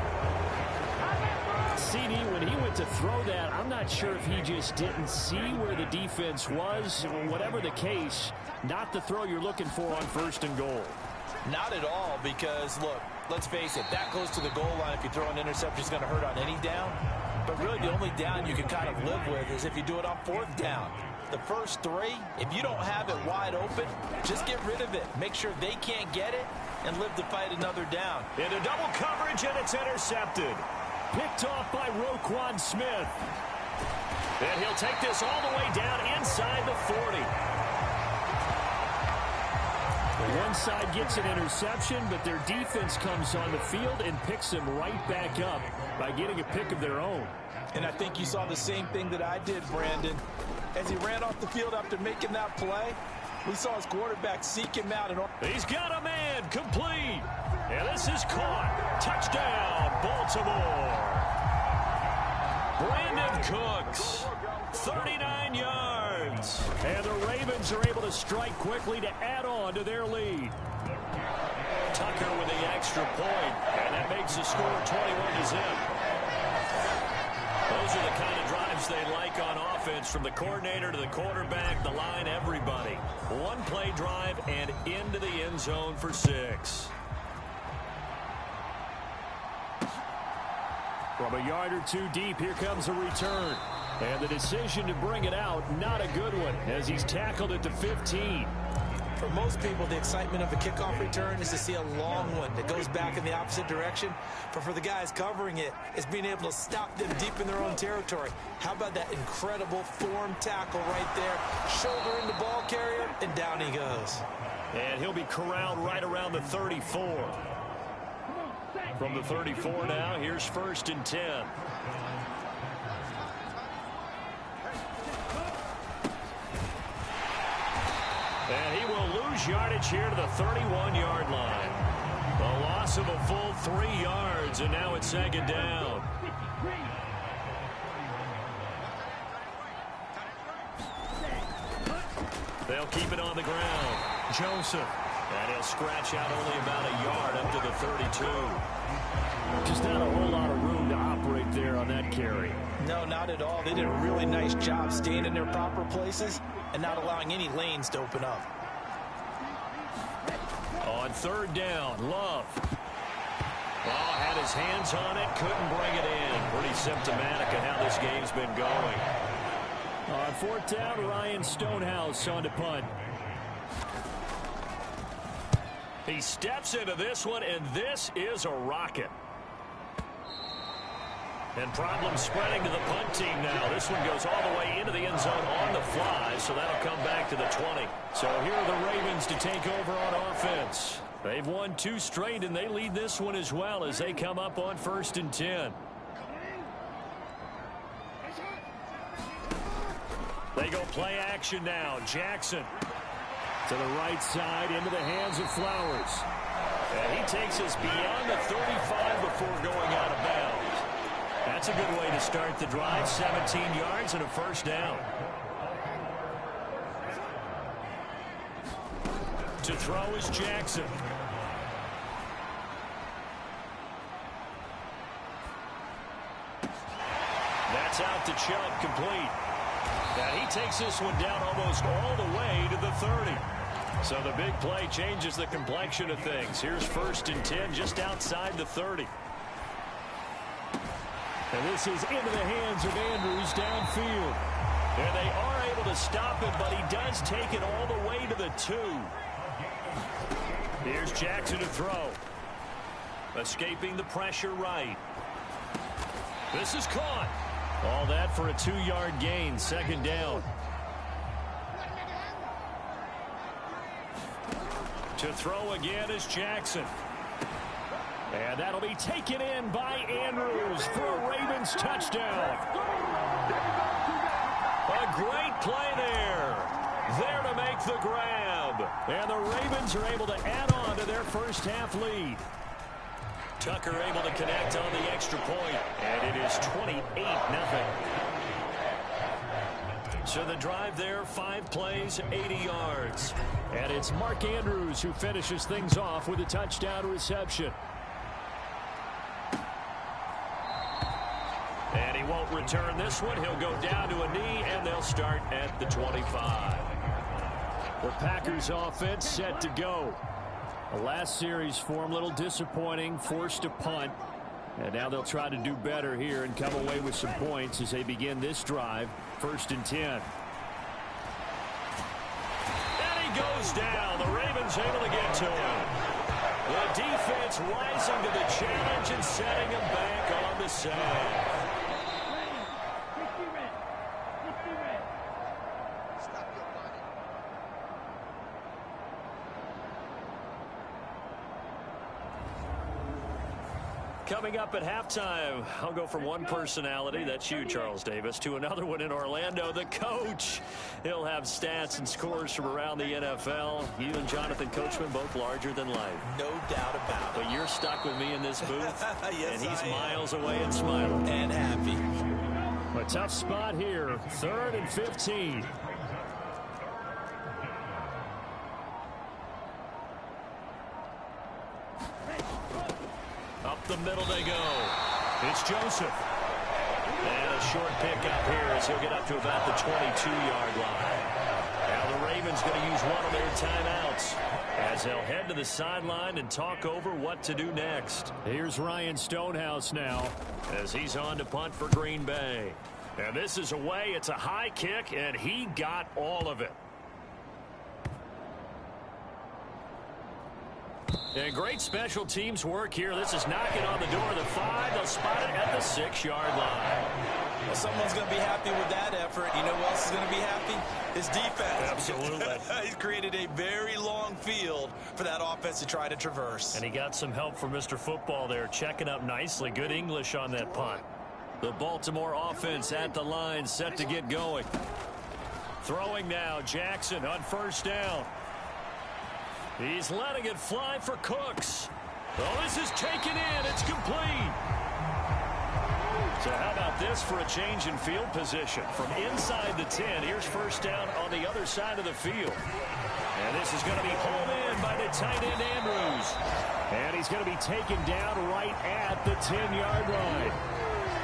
CD, when he went to throw that, I'm not sure if he just didn't see where the defense was. Whatever the case, not the throw you're looking for on 1st and goal. Not at all, because, look, let's face it, that goes to the goal line. If you throw an interception, it's going to hurt on any down. But really, the only down you can kind of live with is if you do it on 4th down. The first 3, if you don't have it wide open, just get rid of it. Make sure they can't get it and live to fight another down. Into double coverage, and it's intercepted. Picked off by Roquan Smith. And he'll take this all the way down inside the 40. One side gets an interception, but their defense comes on the field and picks them right back up by getting a pick of their own. And I think you saw the same thing that I did, Brandon. As he ran off the field after making that play, we saw his quarterback seek him out. He's got a man, complete. And this is caught. Touchdown, Baltimore. Brandon Cooks, 39 yards. And the Ravens are able to strike quickly to add on to their lead. Tucker with the extra point, and that makes the score 21-0. Those are the kind of drives they like on offense, from the coordinator to the quarterback, the line, everybody. One-play drive and into the end zone for 6. From a yard or 2 deep, here comes a return. And the decision to bring it out, not a good one, as he's tackled at the 15. For most people, the excitement of a kickoff return is to see a long one that goes back in the opposite direction. But for the guys covering it, it's being able to stop them deep in their own territory. How about that incredible form tackle right there? Shoulder in the ball carrier, and down he goes. And he'll be corralled right around the 34. From the 34 now, here's 1st and 10. And he will lose yardage here to the 31-yard line. A loss of a full 3 yards, and now it's 2nd down. They'll keep it on the ground. Joseph. And he'll scratch out only about a yard up to the 32. Just not a whole lot of room to operate there on that carry. No, not at all. They did a really nice job staying in their proper places and not allowing any lanes to open up. On 3rd down, Love. Oh, had his hands on it, couldn't bring it in. Pretty symptomatic of how this game's been going. On 4th down, Ryan Stonehouse on to punt. He steps into this one, and this is a rocket. And problems spreading to the punt team now. This one goes all the way into the end zone on the fly, so that'll come back to the 20. So here are the Ravens to take over on offense. They've won 2 straight, and they lead this one as well as they come up on 1st and 10. They go play action now. Jackson to the right side, into the hands of Flowers. And he takes us beyond the 35 before going out of bounds. That's a good way to start the drive. 17 yards and a 1st down. To throw is Jackson. That's out to Chubb, complete. And he takes this one down almost all the way to the 30. So the big play changes the complexion of things. Here's 1st and 10 just outside the 30. And this is into the hands of Andrews downfield. And they are able to stop him, but he does take it all the way to the 2. Here's Jackson to throw. Escaping the pressure right. This is caught. All that for a 2-yard gain, 2nd down. To throw again is Jackson. And that'll be taken in by Andrews for a Ravens touchdown. A great play there. There to make the grab. And the Ravens are able to add on to their first half lead. Tucker able to connect on the extra point. And it is 28-0. So the drive there, 5 plays, 80 yards. And it's Mark Andrews who finishes things off with a touchdown reception. And he won't return this one. He'll go down to a knee, and they'll start at the 25. The Packers offense set to go. The last series for him, a little disappointing, forced a punt. And now they'll try to do better here and come away with some points as they begin this drive. 1st and 10. And he goes down. The Ravens able to get to him. The defense rising to the challenge and setting him back on the sand. Coming up at halftime, I'll go from one personality, that's you, Charles Davis, to another one in Orlando, the coach. He'll have stats and scores from around the NFL. You and Jonathan Coachman, both larger than life. No doubt about it. But you're stuck with me in this booth, yes, and he's I am. miles away and smiling. And happy. A tough spot here, 3rd and 15. Up the middle they go. It's Joseph. And a short pickup here as he'll get up to about the 22-yard line. Now the Ravens going to use one of their timeouts as they'll head to the sideline and talk over what to do next. Here's Ryan Stonehouse now as he's on to punt for Green Bay. And this is away. It's a high kick, and he got all of it. And great special teams work here. This is knocking on the door of the 5. They'll spot it at the 6-yard line. Well, someone's going to be happy with that effort. You know who else is going to be happy? His defense. Absolutely. He's created a very long field for that offense to try to traverse. And he got some help from Mr. Football there, checking up nicely. Good English on that punt. The Baltimore offense at the line, set to get going. Throwing now, Jackson on 1st down. He's letting it fly for Cooks. Oh, this is taken in. It's complete. So how about this for a change in field position? From inside the 10, here's 1st down on the other side of the field. And this is going to be hauled in by the tight end Andrews. And he's going to be taken down right at the 10-yard line.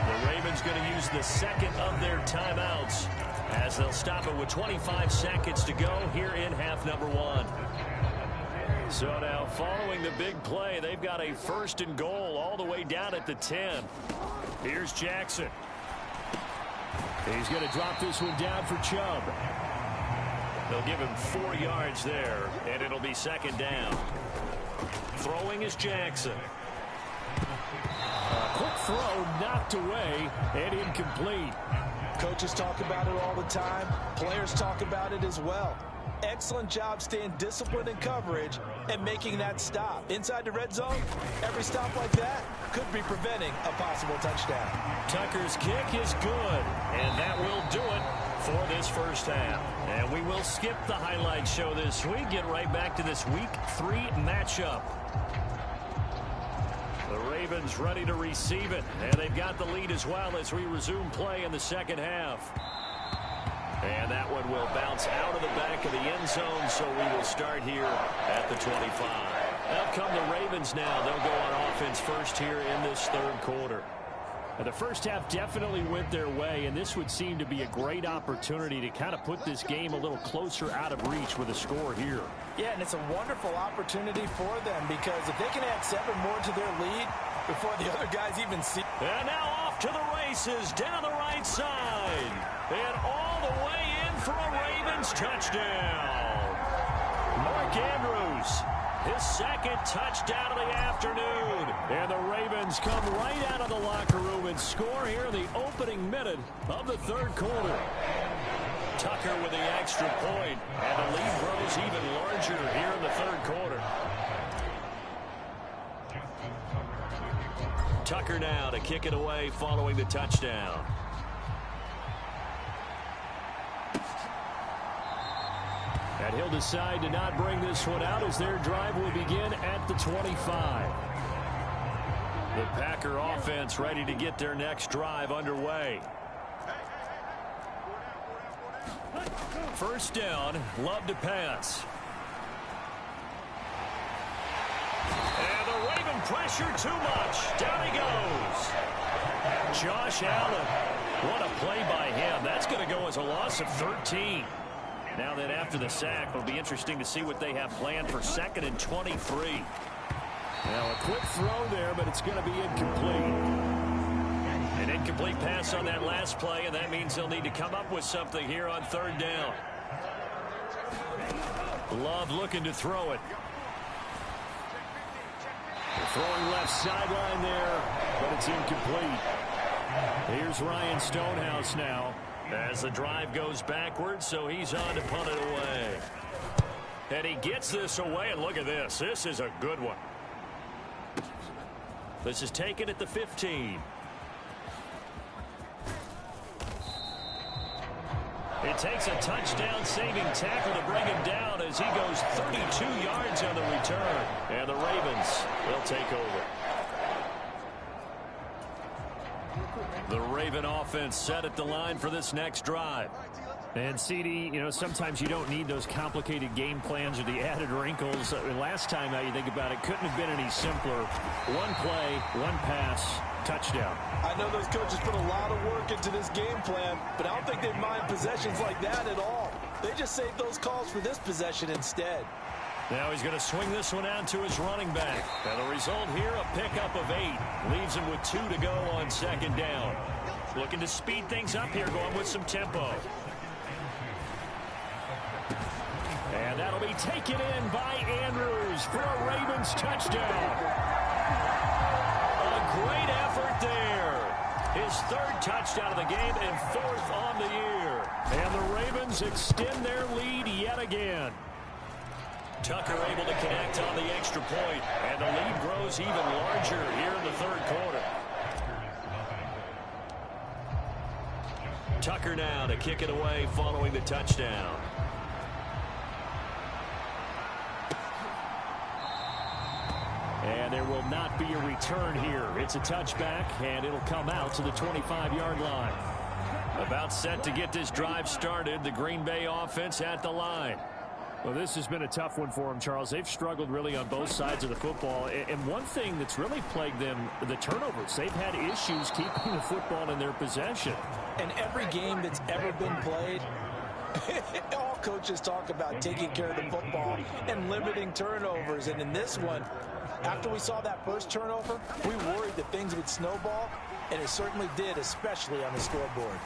The Ravens going to use the 2nd of their timeouts as they'll stop it with 25 seconds to go here in half number 1. So now following the big play, they've got a 1st and goal all the way down at the 10. Here's Jackson. He's going to drop this one down for Chubb. They'll give him 4 yards there, and it'll be 2nd down. Throwing is Jackson. Quick throw knocked away and incomplete. Coaches talk about it all the time. Players talk about it as well. Excellent job staying disciplined in coverage and making that stop. Inside the red zone, every stop like that could be preventing a possible touchdown. Tucker's kick is good, and that will do it for this 1st half. And we will skip the highlight show this week. Get right back to this Week 3 matchup. The Ravens ready to receive it, and they've got the lead as well as we resume play in the 2nd half. And that one will bounce out of the back of the end zone, so we will start here at the 25. Out come the Ravens now. They'll go on offense first here in this 3rd quarter. And the 1st half definitely went their way, and this would seem to be a great opportunity to kind of put this game a little closer out of reach with a score here. Yeah, and it's a wonderful opportunity for them because if they can add 7 more to their lead before the other guys even see. And now off to the races down the right side. And all the way in for a Ravens touchdown. Mark Andrews, his 2nd touchdown of the afternoon. And the Ravens come right out of the locker room and score here in the opening minute of the 3rd quarter. Tucker with the extra point, and the lead grows even larger here in the 3rd quarter. Tucker now to kick it away following the touchdown. And he'll decide to not bring this one out as their drive will begin at the 25. The Packer offense ready to get their next drive underway. First down, love to pass. And the Raven pressure too much. Down he goes. Josh Allen. What a play by him. That's going to go as a loss of 13. Now then, after the sack, it'll be interesting to see what they have planned for 2nd and 23. Now, a quick throw there, but it's going to be incomplete. An incomplete pass on that last play, and that means they'll need to come up with something here on 3rd down. Love looking to throw it. Throwing left sideline there, but it's incomplete. Here's Ryan Stonehouse now as the drive goes backwards, so he's on to punt it away. And he gets this away, and look at this. This is a good one. This is taken at the 15. It takes a touchdown-saving tackle to bring him down as he goes 32 yards on the return. And the Ravens will take over. The Raven offense set at the line for this next drive. And CD, you know, sometimes you don't need those complicated game plans or the added wrinkles. Last time out, you think about it, couldn't have been any simpler. One play, one pass, touchdown. I know those coaches put a lot of work into this game plan, but I don't think they mind possessions like that at all. They just save those calls for this possession instead. Now he's going to swing this one out to his running back. And the result here, a pickup of 8. Leaves him with 2 to go on 2nd down. Looking to speed things up here, going with some tempo. And that'll be taken in by Andrews for a Ravens touchdown. A great effort there. His 3rd touchdown of the game and 4th on the year. And the Ravens extend their lead yet again. Tucker able to connect on the extra point, and the lead grows even larger here in the 3rd quarter. Tucker now to kick it away following the touchdown. And there will not be a return here. It's a touchback, and it'll come out to the 25-yard line. About set to get this drive started, the Green Bay offense at the line. Well, this has been a tough one for them, Charles. They've struggled really on both sides of the football. And one thing that's really plagued them, the turnovers. They've had issues keeping the football in their possession. And every game that's ever been played, all coaches talk about taking care of the football and limiting turnovers. And in this one, after we saw that first turnover, we worried that things would snowball, and it certainly did, especially on the scoreboard.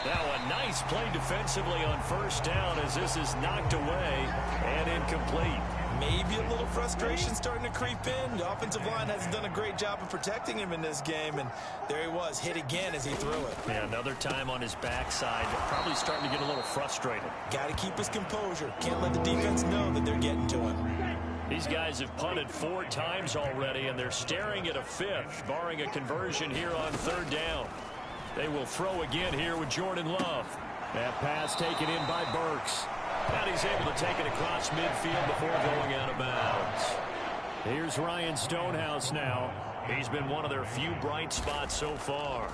Now a nice play defensively on 1st down as this is knocked away and incomplete. Maybe a little frustration starting to creep in. The offensive line hasn't done a great job of protecting him in this game, and there he was, hit again as he threw it. Yeah, another time on his backside, probably starting to get a little frustrated. Got to keep his composure. Can't let the defense know that they're getting to him. These guys have punted 4 times already, and they're staring at a 5th, barring a conversion here on 3rd down. They will throw again here with Jordan Love. That pass taken in by Burks. And he's able to take it across midfield before going out of bounds. Here's Ryan Stonehouse now. He's been one of their few bright spots so far.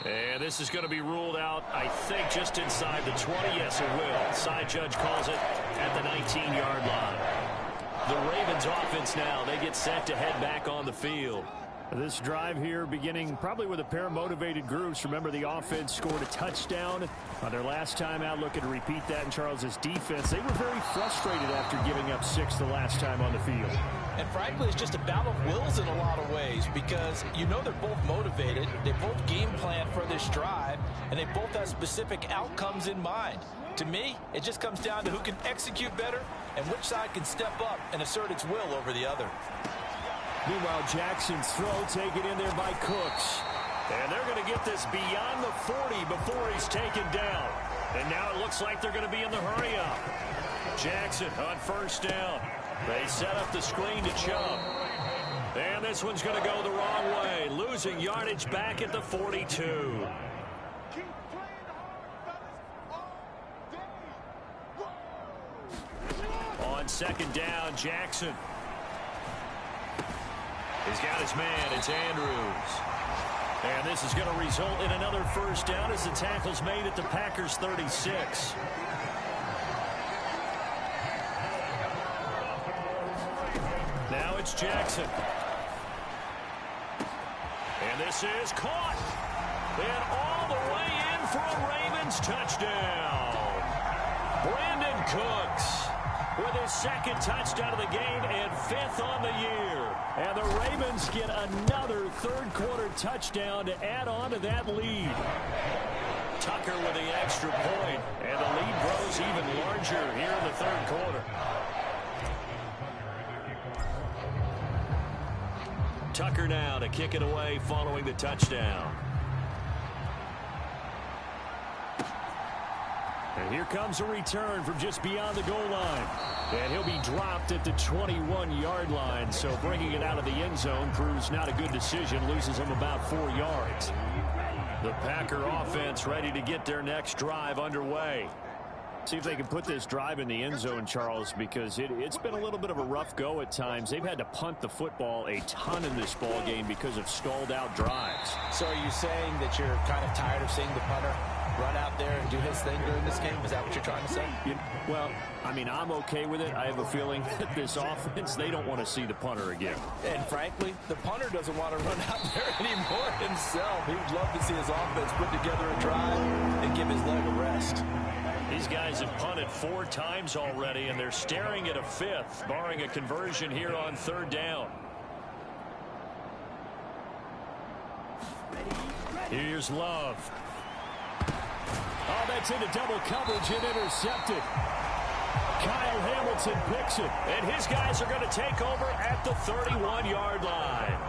And this is going to be ruled out, I think, just inside the 20. Yes, it will. Side judge calls it at the 19-yard line. The Ravens offense now, they get set to head back on the field. This drive here beginning probably with a pair of motivated groups. Remember, the offense scored a touchdown on their last time out. Looking to repeat that in Charles's defense. They were very frustrated after giving up 6 the last time on the field. And frankly, it's just a battle of wills in a lot of ways, because you know they're both motivated. They both game plan for this drive, and they both have specific outcomes in mind. To me, it just comes down to who can execute better and which side can step up and assert its will over the other. Meanwhile, Jackson's throw taken in there by Cooks. And they're going to get this beyond the 40 before he's taken down. And now it looks like they're going to be in the hurry-up. Jackson on 1st down. They set up the screen to Chubb. And this one's going to go the wrong way. Losing yardage back at the 42. On 2nd down, Jackson. He's got his man. It's Andrews. And this is going to result in another first down as the tackle's made at the Packers' 36. Now it's Jackson. And this is caught. And all the way in for a Ravens touchdown. Brandon Cooks with his second touchdown of the game and 5th on the year. And the Ravens get another third-quarter touchdown to add on to that lead. Tucker with the extra point, and the lead grows even larger here in the third quarter. Tucker now to kick it away following the touchdown. And here comes a return from just beyond the goal line. And he'll be dropped at the 21-yard line. So bringing it out of the end zone proves not a good decision. Loses him about 4 yards. The Packer offense ready to get their next drive underway. See if they can put this drive in the end zone, Charles, because it's been a little bit of a rough go at times. They've had to punt the football a ton in this ball game because of stalled-out drives. So are you saying that you're kind of tired of seeing the punter run out there and do his thing during this game? Is that what you're trying to say? Well, I mean, I'm okay with it. I have a feeling that this offense, they don't want to see the punter again. And frankly, the punter doesn't want to run out there anymore himself. He would love to see his offense put together a drive and give his leg a rest. These guys have punted 4 times already, and they're staring at a 5th, barring a conversion here on 3rd down. Here's Love. Oh, that's into double coverage and intercepted. Kyle Hamilton picks it, and his guys are going to take over at the 31-yard line.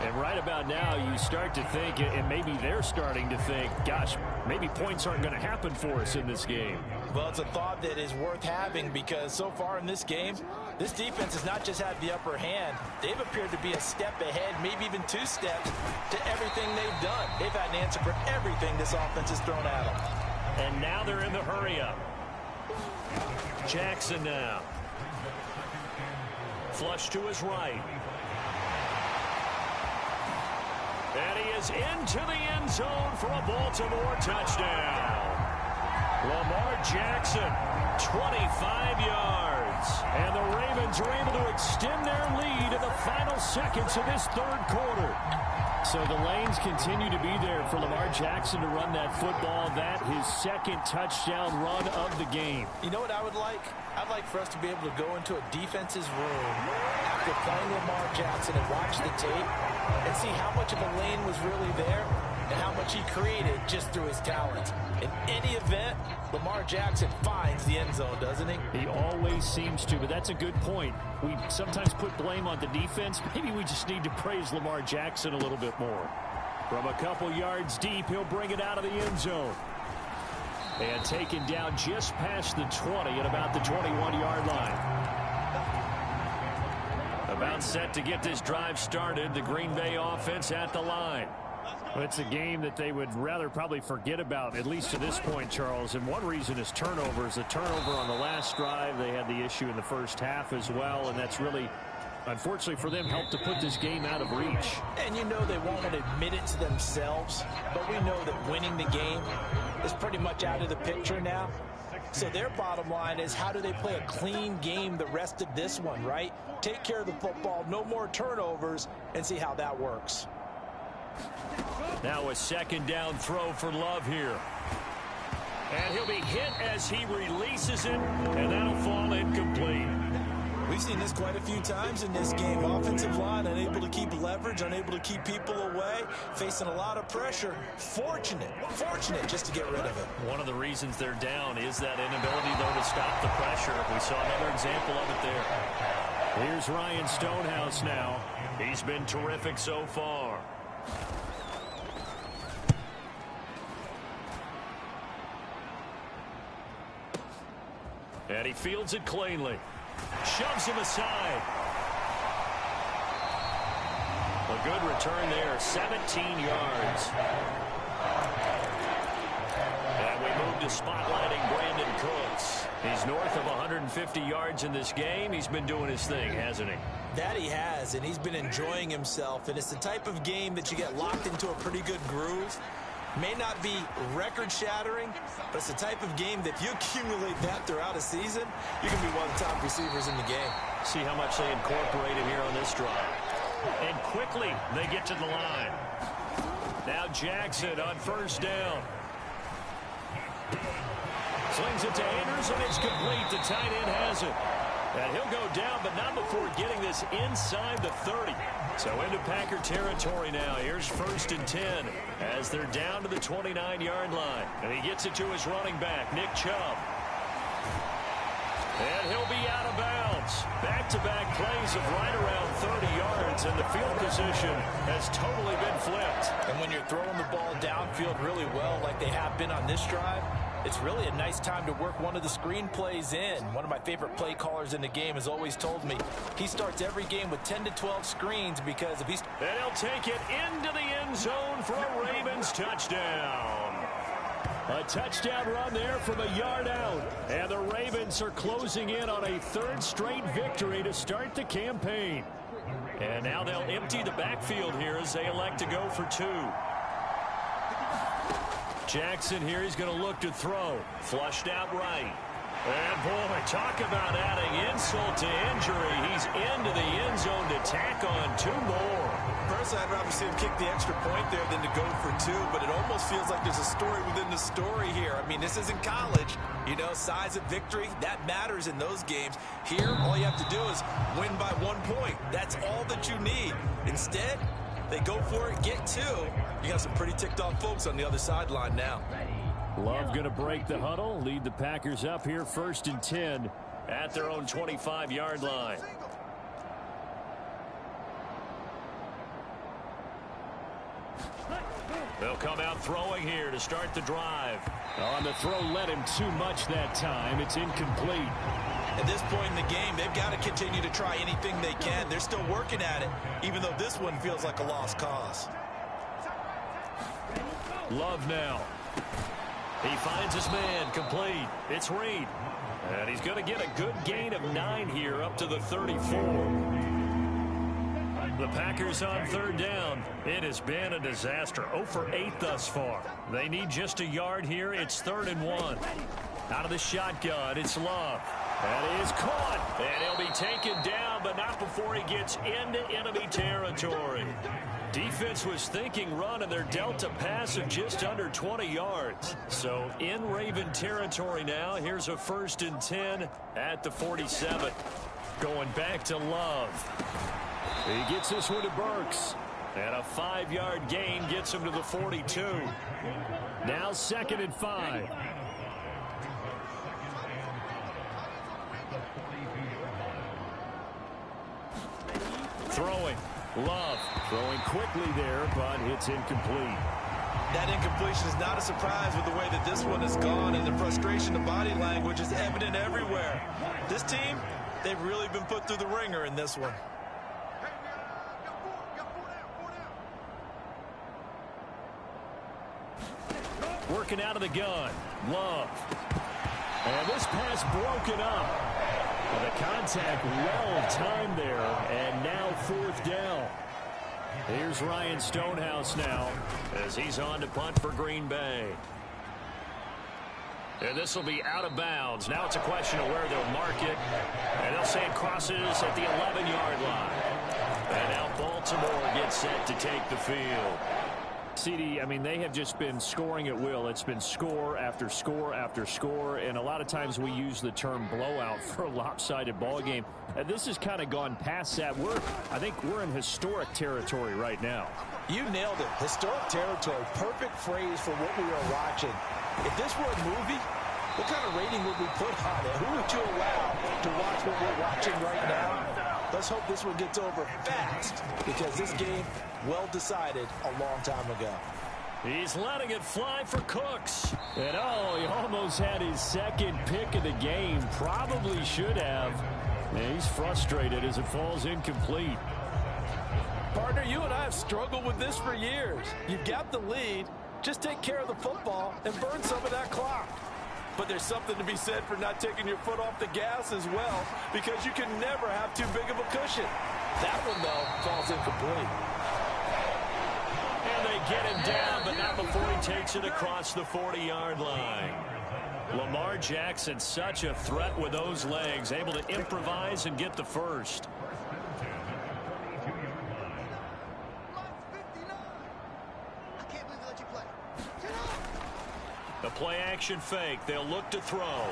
And right about now, you start to think, and maybe they're starting to think, gosh, maybe points aren't going to happen for us in this game. Well, it's a thought that is worth having because so far in this game, this defense has not just had the upper hand. They've appeared to be a step ahead, maybe even 2 steps to everything they've done. They've had an answer for everything this offense has thrown at them. And now they're in the hurry-up. Jackson now. Flush to his right. And he is into the end zone for a Baltimore touchdown. Lamar Jackson, 25 yards. And the Ravens are able to extend their lead in the final seconds of this third quarter. So the lanes continue to be there for Lamar Jackson to run that football. That his second touchdown run of the game. You know what I would like? I'd like for us to be able to go into a defense's room after playing Lamar Jackson and watch the tape and see how much of a lane was really there and how much he created just through his talent. In any event, Lamar Jackson finds the end zone, doesn't he? He always seems to, but that's a good point. We sometimes put blame on the defense. Maybe we just need to praise Lamar Jackson a little bit more. From a couple yards deep, he'll bring it out of the end zone. And taken down just past the 20 at about the 21-yard line. About set to get this drive started. The Green Bay offense at the line. Well, it's a game that they would rather probably forget about, at least to this point, Charles. And one reason is turnovers. A turnover on the last drive. They had the issue in the first half as well, and that's really, unfortunately for them, helped to put this game out of reach. And you know they won't admit it to themselves, but we know that winning the game is pretty much out of the picture now. So their bottom line is, how do they play a clean game the rest of this one, right? Take care of the football, no more turnovers, and see how that works. Now a second down throw for Love here. And he'll be hit as he releases it, and that'll fall incomplete. We've seen this quite a few times in this game. Offensive line unable to keep leverage, unable to keep people away, facing a lot of pressure. Fortunate just to get rid of it. One of the reasons they're down is that inability, though, to stop the pressure. We saw another example of it there. Here's Ryan Stonehouse now. He's been terrific so far. And he fields it cleanly. Shoves him aside. A good return there, 17 yards. And we move to spotlighting Brandon Cooks. He's north of 150 yards in this game. He's been doing his thing, hasn't he? That he has, and he's been enjoying himself. And it's the type of game that you get locked into a pretty good groove. May not be record-shattering, but it's the type of game that if you accumulate that throughout a season, you can be one of the top receivers in the game. See how much they incorporate him here on this drive. And quickly, they get to the line. Now Jackson on first down. Slings it to Andrews, and it's complete. The tight end has it. And he'll go down, but not before getting this inside the 30. So into Packer territory now. Here's 1st and 10 as they're down to the 29-yard line. And he gets it to his running back, Nick Chubb. And he'll be out of bounds. Back-to-back plays of right around 30 yards, and the field position has totally been flipped. And when you're throwing the ball downfield really well like they have been on this drive, it's really a nice time to work one of the screen plays in. One of my favorite play callers in the game has always told me he starts every game with 10 to 12 screens because if he's... And he'll take it into the end zone for a Ravens touchdown. A touchdown run there from a yard out. And the Ravens are closing in on a 3rd straight victory to start the campaign. And now they'll empty the backfield here as they elect to go for 2. Jackson here, he's going to look to throw. Flushed out right. And boy, talk about adding insult to injury. He's into the end zone to tack on 2 more. Personally, I'd rather see him kick the extra point there than to go for 2, but it almost feels like there's a story within the story here. I mean, this isn't college. You know, size of victory, that matters in those games. Here, all you have to do is win by 1 point. That's all that you need. Instead, they go for it, get 2. You got some pretty ticked off folks on the other sideline now. Love going to break the huddle, lead the Packers up here 1st and 10 at their own 25-yard line. They'll come out throwing here to start the drive. On the throw, led him too much that time. It's incomplete. At this point in the game, they've got to continue to try anything they can. They're still working at it, even though this one feels like a lost cause. Love now. He finds his man, complete. It's Reed. And he's going to get a good gain of 9 here up to the 34. The Packers on 3rd down. It has been a disaster. 0 for 8 thus far. They need just a yard here. It's 3rd and 1. Out of the shotgun, it's Love. And he is caught. And he'll be taken down, but not before he gets into enemy territory. Defense was thinking run, and they're dealt a pass of just under 20 yards. So in Raven territory now. Here's a 1st and 10 at the 47. Going back to Love. He gets this one to Burks. And a 5-yard gain gets him to the 42. Now 2nd and 5. Throwing. Love throwing quickly there, but it's incomplete. That incompletion is not a surprise with the way that this one has gone, and the frustration of body language is evident everywhere. This team, they've really been put through the ringer in this one. Working out of the gun. Love. And this pass broken up. And the contact well timed there. And now 4th down. Here's Ryan Stonehouse now as he's on to punt for Green Bay. And this will be out of bounds. Now it's a question of where they'll mark it. And they'll say it crosses at the 11-yard line. And now Baltimore gets set to take the field. CD, I mean, they have just been scoring at will. It's been score after score after score, and a lot of times we use the term blowout for a lopsided ball game. And this has kind of gone past that. I think we're in historic territory right now. You nailed it. Historic territory. Perfect phrase for what we are watching. If this were a movie, what kind of rating would we put on it? Who would you allow to watch what we're watching right now? Let's hope this one gets over fast, because this game, well decided a long time ago. He's letting it fly for Cooks. And he almost had his 2nd pick of the game. Probably should have. And he's frustrated as it falls incomplete. Partner, you and I have struggled with this for years. You've got the lead. Just take care of the football and burn some of that clock. But there's something to be said for not taking your foot off the gas as well, because you can never have too big of a cushion. That one, though, falls incomplete. And they get him down, but not before he takes it across the 40-yard line. Lamar Jackson, such a threat with those legs, able to improvise and get the first. The play-action fake. They'll look to throw.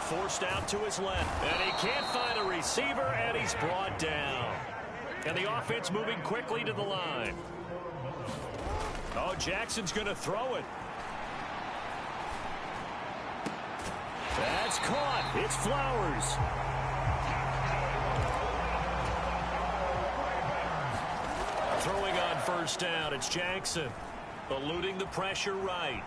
Forced out to his left. And he can't find a receiver, and he's brought down. And the offense moving quickly to the line. Oh, Jackson's going to throw it. That's caught. It's Flowers. Throwing on first down. It's Jackson. Eluding the pressure right.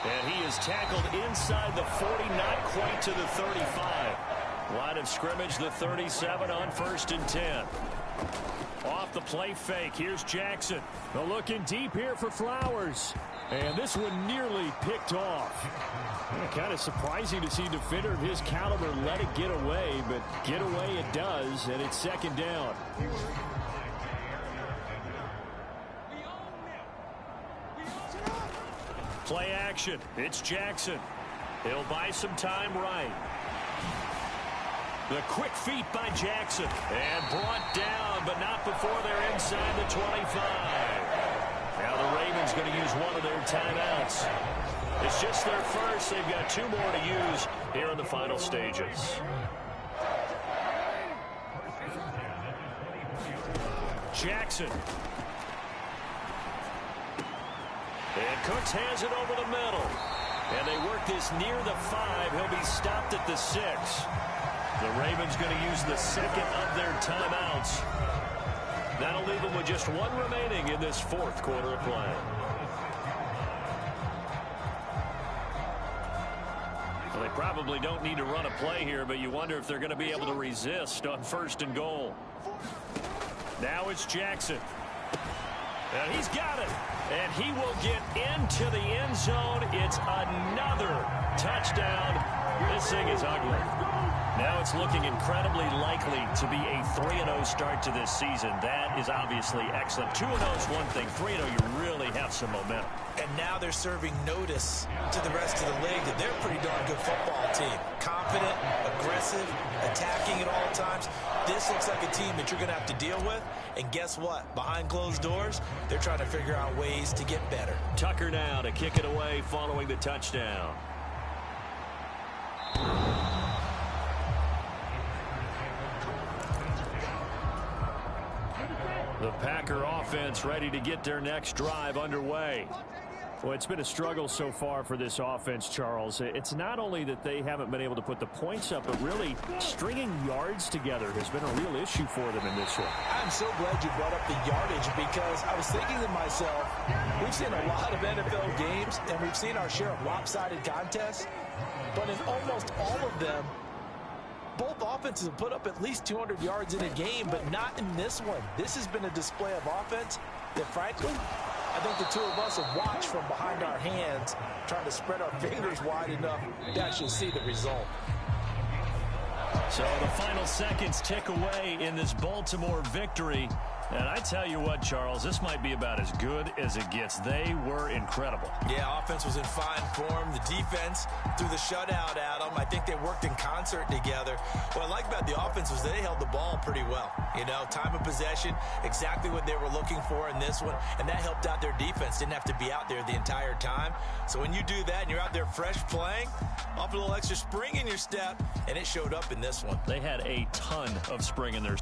And he is tackled inside the 40, not quite to the 35. Line of scrimmage, the 37 on 1st and 10. Off the play fake, here's Jackson. They're looking deep here for Flowers. And this one nearly picked off. Kind of surprising to see a defender of his caliber let it get away, but get away it does, and it's 2nd down. Play action. It's Jackson. He'll buy some time right. The quick feet by Jackson. And brought down, but not before they're inside the 25. Now the Ravens going to use one of their timeouts. It's just their first. They've got 2 more to use here in the final stages. Jackson. And Cooks has it over the middle. And they work this near the 5. He'll be stopped at the 6. The Ravens going to use the 2nd of their timeouts. That'll leave them with just 1 remaining in this 4th quarter of play. Well, they probably don't need to run a play here, but you wonder if they're going to be able to resist on 1st and goal. Now it's Jackson. And he's got it. And he will get into the end zone. It's another touchdown. This thing is ugly. Now it's looking incredibly likely to be a 3-0 start to this season. That is obviously excellent. 2-0 is one thing. 3-0, you really have some momentum. And now they're serving notice to the rest of the league that they're a pretty darn good football team. Confident, aggressive, attacking at all times. This looks like a team that you're going to have to deal with. And guess what? Behind closed doors, they're trying to figure out ways to get better. Tucker now to kick it away following the touchdown. The Packer offense ready to get their next drive underway. Well, it's been a struggle so far for this offense, Charles. It's not only that they haven't been able to put the points up, but really stringing yards together has been a real issue for them in this one. I'm so glad you brought up the yardage, because I was thinking to myself, we've seen a lot of NFL games, and we've seen our share of lopsided contests, but in almost all of them, both offenses have put up at least 200 yards in a game, but not in this one. This has been a display of offense that, frankly, I think the 2 of us have watched from behind our hands, trying to spread our fingers wide enough to actually see the result. So the final seconds tick away in this Baltimore victory. And I tell you what, Charles, this might be about as good as it gets. They were incredible. Yeah, offense was in fine form. The defense threw the shutout at them. I think they worked in concert together. What I like about the offense was they held the ball pretty well. You know, time of possession, exactly what they were looking for in this one, and that helped out their defense. Didn't have to be out there the entire time. So when you do that and you're out there fresh playing, off a little extra spring in your step, and it showed up in this one. They had a ton of spring in their